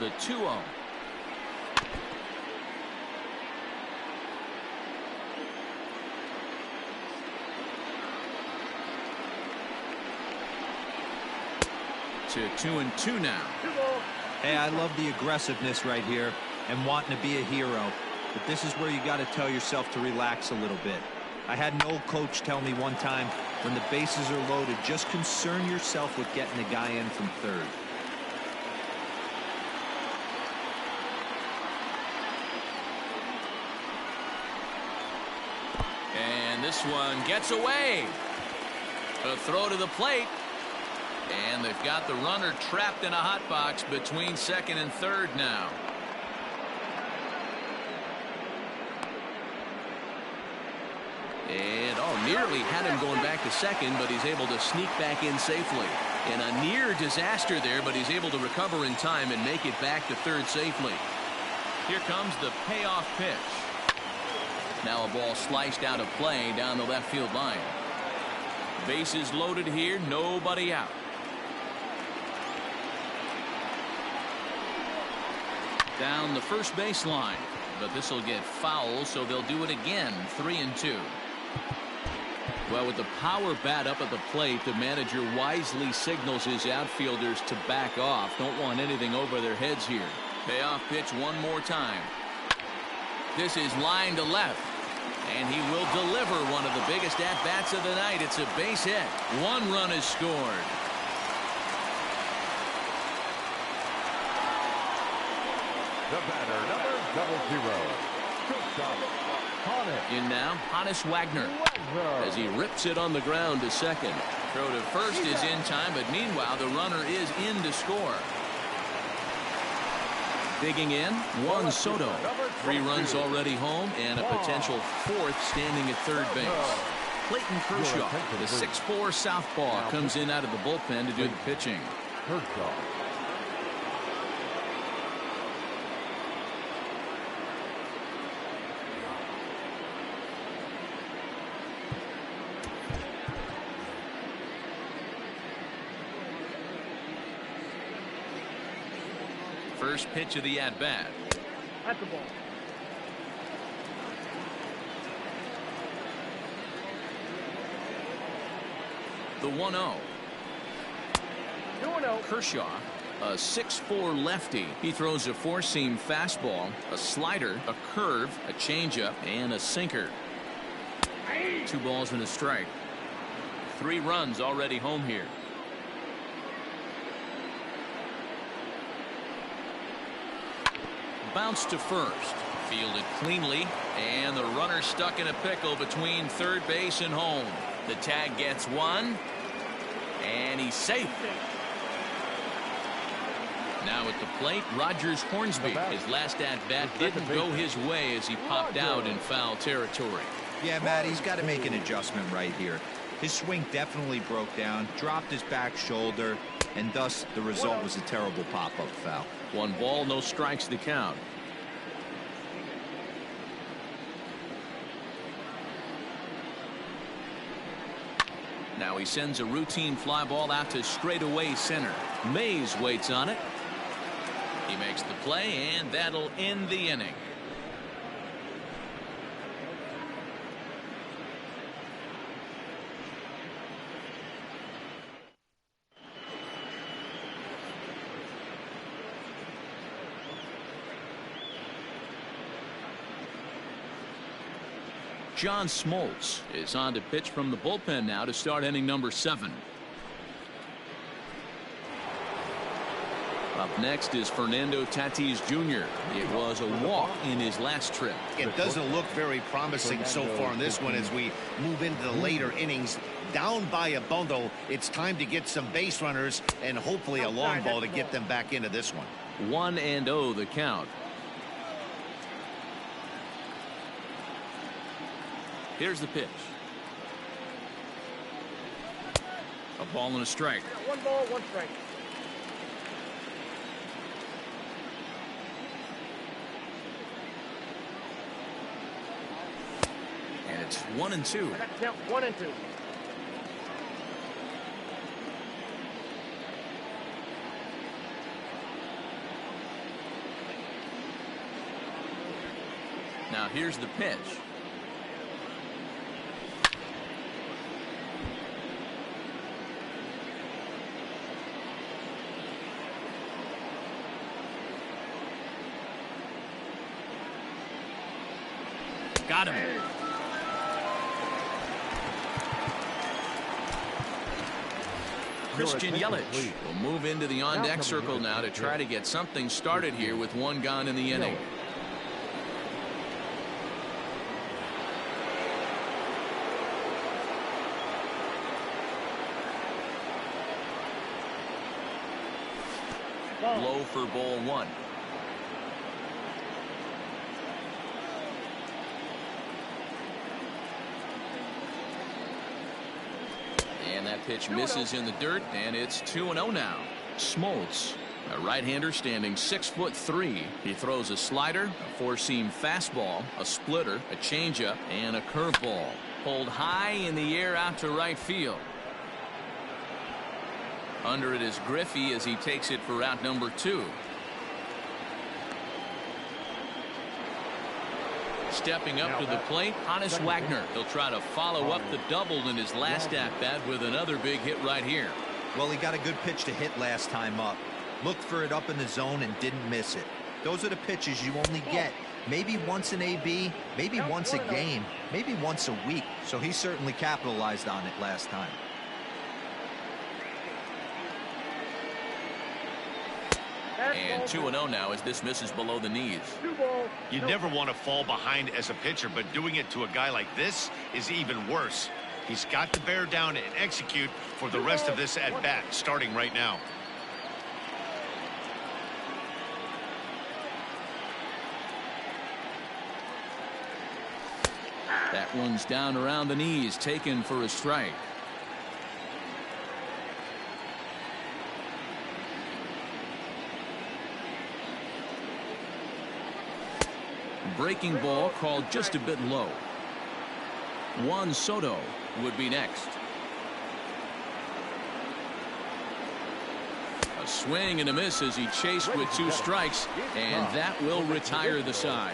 The 2-0. To 2-2 now. Hey, I love the aggressiveness right here and wanting to be a hero. But this is where you got to tell yourself to relax a little bit. I had an old coach tell me one time, when the bases are loaded, just concern yourself with getting the guy in from third. And this one gets away. A throw to the plate. And they've got the runner trapped in a hot box between second and third now. And nearly had him going back to second, but he's able to sneak back in safely. And a near disaster there, but he's able to recover in time and make it back to third safely. Here comes the payoff pitch. Now a ball sliced out of play down the left field line. Bases loaded here, nobody out. Down the first baseline, but this will get foul, so they'll do it again. 3-2. Well, with the power bat up at the plate, the manager wisely signals his outfielders to back off. Don't want anything over their heads here. Payoff pitch one more time. This is line to left, and he will deliver one of the biggest at-bats of the night. It's a base hit. 1 run is scored. The batter, number 00. In now, Hannes Wagner, as he rips it on the ground to second. Throw to first is in time, but meanwhile, the runner is in to score. Digging in, Juan Soto. 3 runs already home, and a potential 4th standing at third base. Clayton Kershaw, the 6'4" southpaw, comes in out of the bullpen to do the pitching. Kershaw. First pitch of the at-bat. At the ball. The 1-0. 2-0. Kershaw a 6'4" lefty. He throws a four-seam fastball, a slider, a curve, a changeup, and a sinker. 2 balls and a strike. 3 runs already home here. Bounce to first. Fielded cleanly, and the runner stuck in a pickle between third base and home. The tag gets 1, and he's safe. Now at the plate, Rogers Hornsby. His last at-bat didn't go his way as he popped out in foul territory. Yeah, Matt, he's got to make an adjustment right here. His swing definitely broke down, dropped his back shoulder, and thus the result was a terrible pop-up foul. 1 ball, no strikes the count. Now he sends a routine fly ball out to straightaway center. Mays waits on it. He makes the play, and that'll end the inning. John Smoltz is on to pitch from the bullpen now to start inning number 7. Up next is Fernando Tatis Jr. It was a walk in his last trip. It doesn't look very promising so far in this one as we move into the later innings. Down by a bundle, it's time to get some base runners and hopefully a long ball to get them back into this one. 1-0 the count. Here's the pitch. A ball and a strike. 1 ball, 1 strike. And it's 1-2. I got to count 1 and 2. Now here's the pitch. Got him. Christian Yelich will move into the on-deck circle now to try to get something started here with 1 gone in the inning. Low for ball 1. And that pitch misses in the dirt, and it's 2-0 now. Smoltz, a right-hander standing 6'3". He throws a slider, a four-seam fastball, a splitter, a changeup, and a curveball. Pulled high in the air out to right field. Under it is Griffey as he takes it for out number 2. Stepping up to the plate, Hannes Wagner. He'll try to follow up the double in his last at-bat with another big hit right here. Well, he got a good pitch to hit last time up. Looked for it up in the zone and didn't miss it. Those are the pitches you only get maybe once in AB, maybe once a game, maybe once a week. So he certainly capitalized on it last time. And 2-0 now as this misses below the knees. You never want to fall behind as a pitcher, but doing it to a guy like this is even worse. He's got to bear down and execute for the rest of this at-bat, starting right now. That one's down around the knees, taken for a strike. Breaking ball called just a bit low. Juan Soto would be next. A swing and a miss as he chased with 2 strikes, and that will retire the side.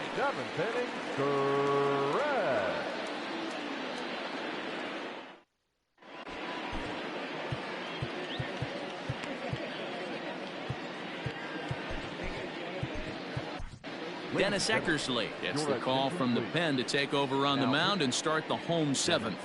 Dennis Eckersley gets the call from the pen to take over on the mound and start the home seventh.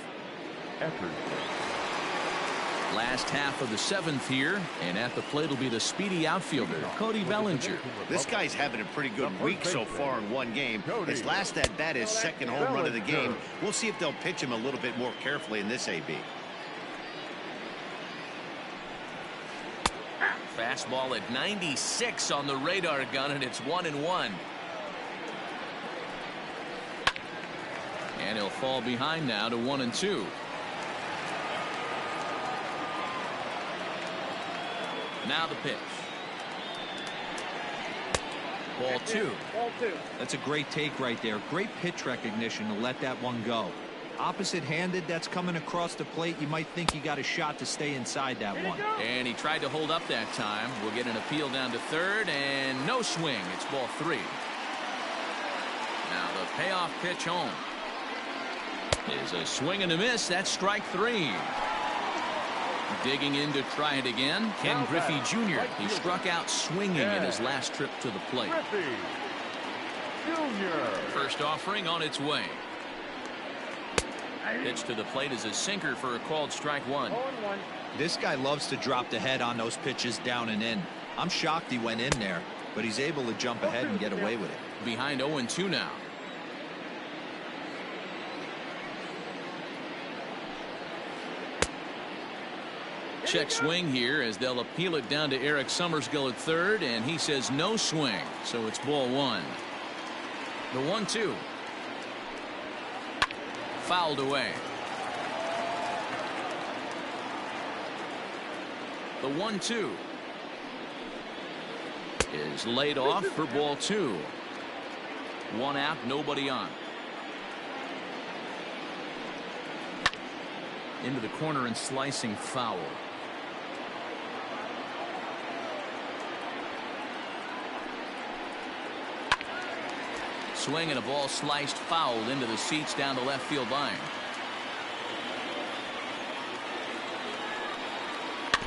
Last half of the seventh here, and at the plate will be the speedy outfielder, Cody Bellinger. This guy's having a pretty good week so far in one game. His last at bat is second home run of the game. We'll see if they'll pitch him a little bit more carefully in this AB. Fastball at 96 on the radar gun, and it's 1-1. And he'll fall behind now to 1-2. Now the pitch. Ball two. That's a great take right there. Great pitch recognition to let that one go. Opposite-handed, that's coming across the plate. You might think you got a shot to stay inside that one. And he tried to hold up that time. We'll get an appeal down to third, and no swing. It's ball three. Now the payoff pitch home is a swing and a miss. That's strike three. Digging in to try it again, Ken Griffey Jr. He struck out swinging in his last trip to the plate. First offering on its way. Pitch to the plate is a sinker for a called strike one. This guy loves to drop the head on those pitches down and in. I'm shocked he went in there, but he's able to jump ahead and get away with it. Behind 0-2 now. Check swing here as they'll appeal it down to Eric Summerskill at third, and he says no swing, so it's ball one. The 1-2. Fouled away. The 1-2 is laid off for ball two. One out, nobody on. Into the corner and slicing foul. Swing and a ball sliced foul into the seats down the left field line.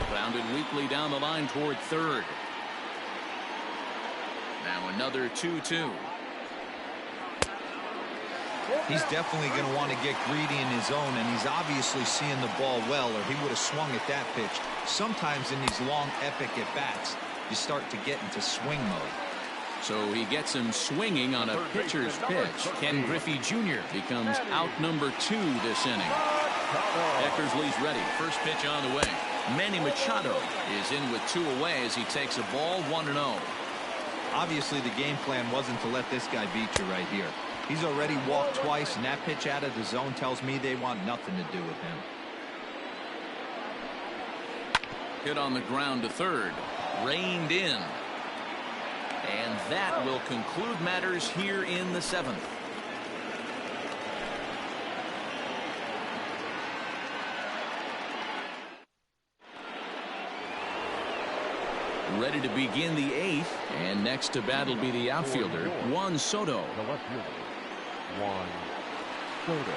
Grounded weakly down the line toward third. Now another 2-2. He's definitely going to want to get greedy in his zone, and he's obviously seeing the ball well, or he would have swung at that pitch. Sometimes in these long epic at-bats, you start to get into swing mode. So he gets him swinging on a pitcher's pitch. Ken Griffey Jr. becomes out number 2 this inning. Eckersley's ready. First pitch on the way. Manny Machado is in with 2 away as he takes a ball 1-0. Obviously the game plan wasn't to let this guy beat you right here. He's already walked twice, and that pitch out of the zone tells me they want nothing to do with him. Hit on the ground to third. Reined in. And that will conclude matters here in the 7th. Ready to begin the 8th, and next to bat will be the outfielder, Juan Soto. The left fielder, Juan Soto.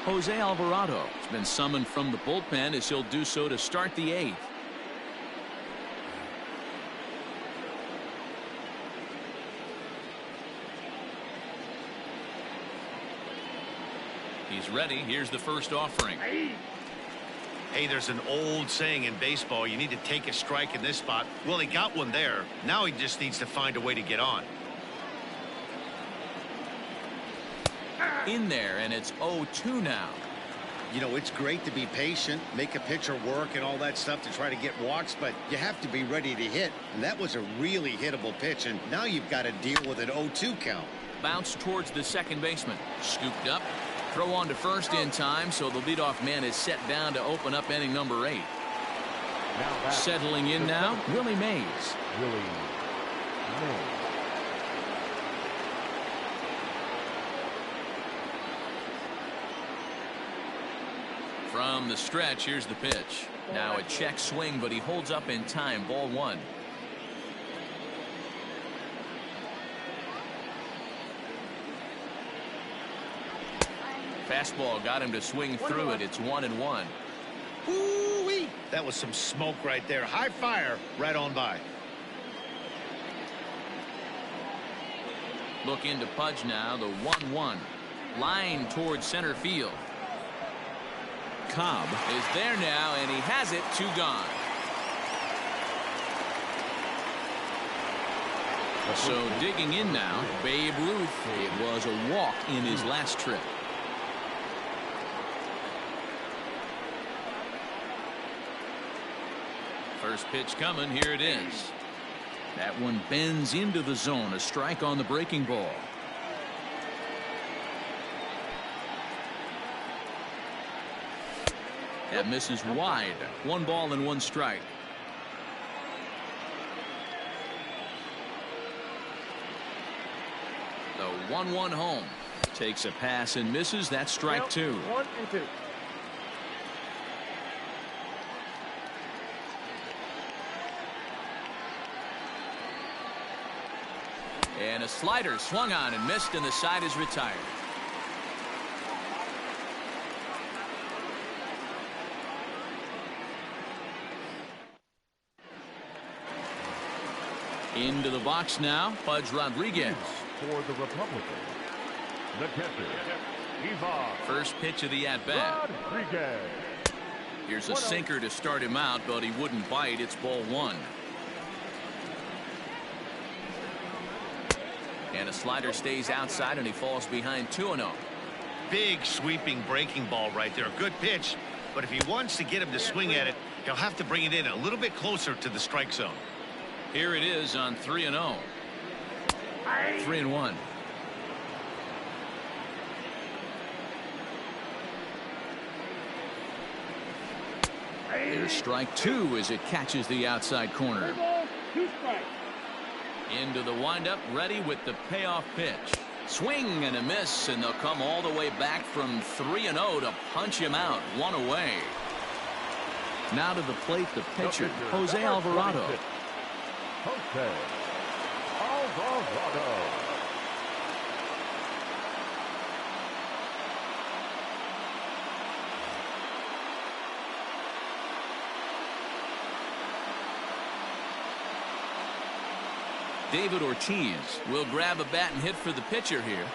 Jose Alvarado has been summoned from the bullpen as he'll do so to start the 8th. He's ready. Here's the first offering. Hey, there's an old saying in baseball, you need to take a strike in this spot. Well, he got one there. Now he just needs to find a way to get on. In there, and it's 0-2 now. You know, it's great to be patient, make a pitcher work and all that stuff to try to get walks, but you have to be ready to hit. And that was a really hittable pitch, and now you've got to deal with an 0-2 count. Bounce towards the second baseman. Scooped up. Throw on to first in time, so the leadoff man is set down to open up inning number 8. Settling in now, Willie Mays. Willie Mays. From the stretch, here's the pitch. Now a check swing, but he holds up in time. Ball one. Fastball got him to swing through it. It's 1-1. Ooh-wee. That was some smoke right there. High fire right on by. Look into Pudge now. The 1-1. Line towards center field. Cobb is there now, and he has it. 2 gone. So digging in now, Babe Ruth. It was a walk in his last trip. First pitch coming. Here it is. That one bends into the zone. A strike on the breaking ball. That misses wide. 1 ball and 1 strike. The 1-1 home. Takes a pass and misses. That's strike 2. 1-2. And a slider swung on and missed, and the side is retired. Into the box now, Pudge Rodriguez. For the Republican, the catcher, Ivan. First pitch of the at-bat. Rodriguez. Here's a sinker to start him out, but he wouldn't bite. It's ball 1. And a slider stays outside, and he falls behind 2-0. Big sweeping breaking ball right there. Good pitch, but if he wants to get him to swing at it, he'll have to bring it in a little bit closer to the strike zone. Here it is on 3-0. 3-1. There's strike 2 as it catches the outside corner. 2 strikes. Into the windup, ready with the payoff pitch. Swing and a miss, and they'll come all the way back from 3-0 to punch him out. 1 away. Now to the plate, the pitcher, Jose Alvarado. Jose Alvarado. David Ortiz will grab a bat and hit for the pitcher here.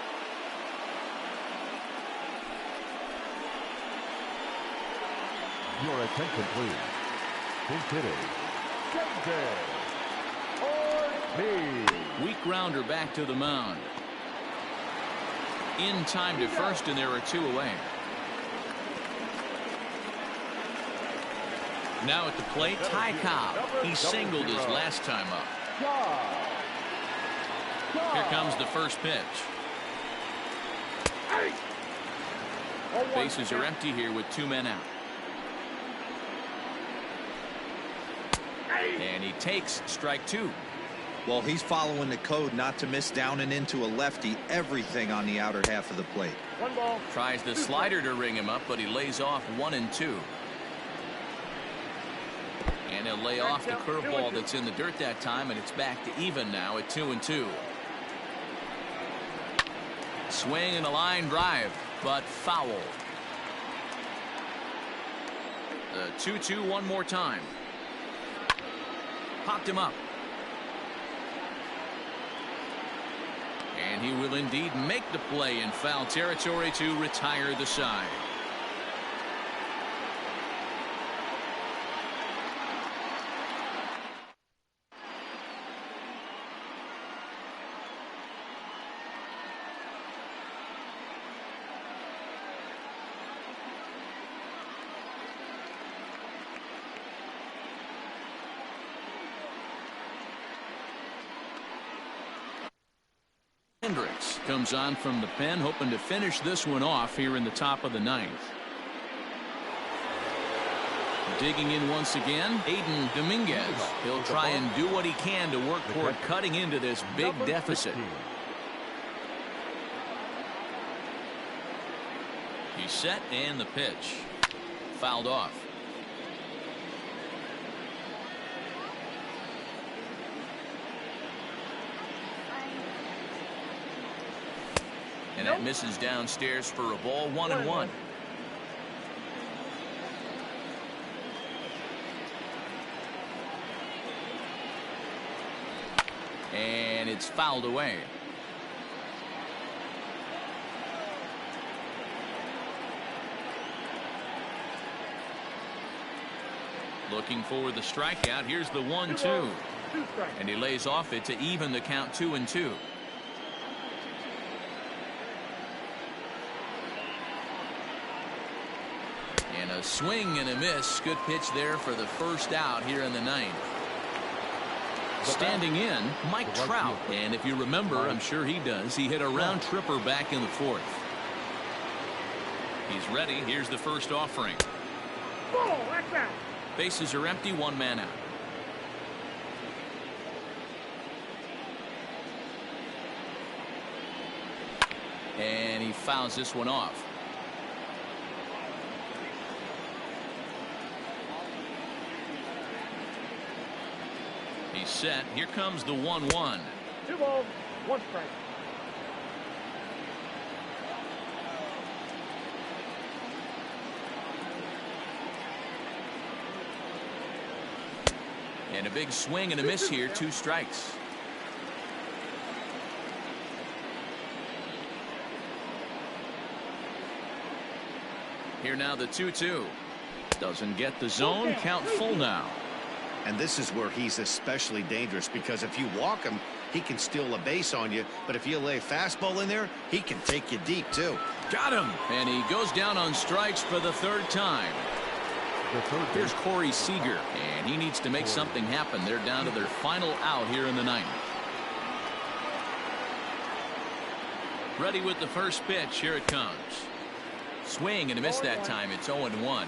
Your attention, please. Who's hitting? Ortiz. Weak grounder back to the mound. In time to first, and there are 2 away. Now at the plate, Ty Cobb. He singled his last time up. Here comes the first pitch. Bases are empty here with 2 men out. And he takes strike 2. Well, he's following the code not to miss down and into a lefty. Everything on the outer half of the plate. 1 ball. Tries the slider to ring him up, but he lays off 1-2. And he'll lay off the curveball that's in the dirt that time, and it's back to even now at 2-2. Swing and a line drive, but foul. The 2-2 one more time. Popped him up. And he will indeed make the play in foul territory to retire the side. Hendricks comes on from the pen, hoping to finish this one off here in the top of the 9th. Digging in once again, Aiden Dominguez. He'll try and do what he can to work toward cutting into this big deficit. He's set, and the pitch. fouled off. And that misses downstairs for a ball, 1-1. And it's fouled away. Looking for the strikeout. Here's the 1-2. And he lays off it to even the count 2-2. And a swing and a miss. Good pitch there for the first out here in the ninth. Standing in, Mike Trout. And if you remember, I'm sure he does, he hit a round tripper back in the fourth. He's ready. Here's the first offering. Bases are empty, one man out. And he fouls this one off. He's set. Here comes the 1-1. 2 balls, 1 strike. And a big swing and a miss here, 2 strikes. Here now the 2-2. Doesn't get the zone. Count full now. And this is where he's especially dangerous, because if you walk him, he can steal a base on you. But if you lay a fastball in there, he can take you deep, too. Got him. And he goes down on strikes for the 3rd time. Here's Corey Seager, and he needs to make something happen. They're down to their final out here in the ninth. Ready with the first pitch. Here it comes. Swing and a miss that time. It's 0-1.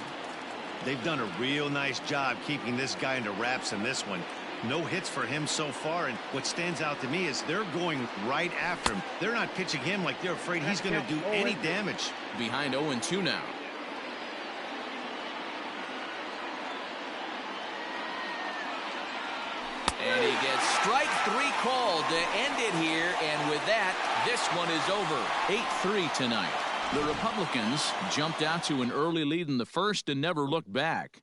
They've done a real nice job keeping this guy into wraps in this one. No hits for him so far, and what stands out to me is they're going right after him. They're not pitching him like they're afraid he's going to do any damage. Behind 0-2 now. And he gets strike 3 called to end it here, and with that, this one is over. 8-3 tonight. The Republicans jumped out to an early lead in the first and never looked back.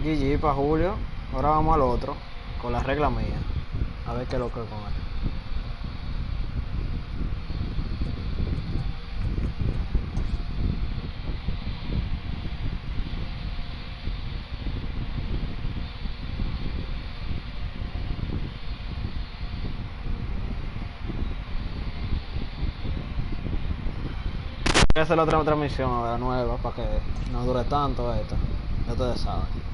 GG para Julio. Ahora vamos al otro con la regla mía. A ver qué es lo que con él. Voy a hacer la otra transmisión ahora nueva para que no dure tanto esto. Ya ustedes saben.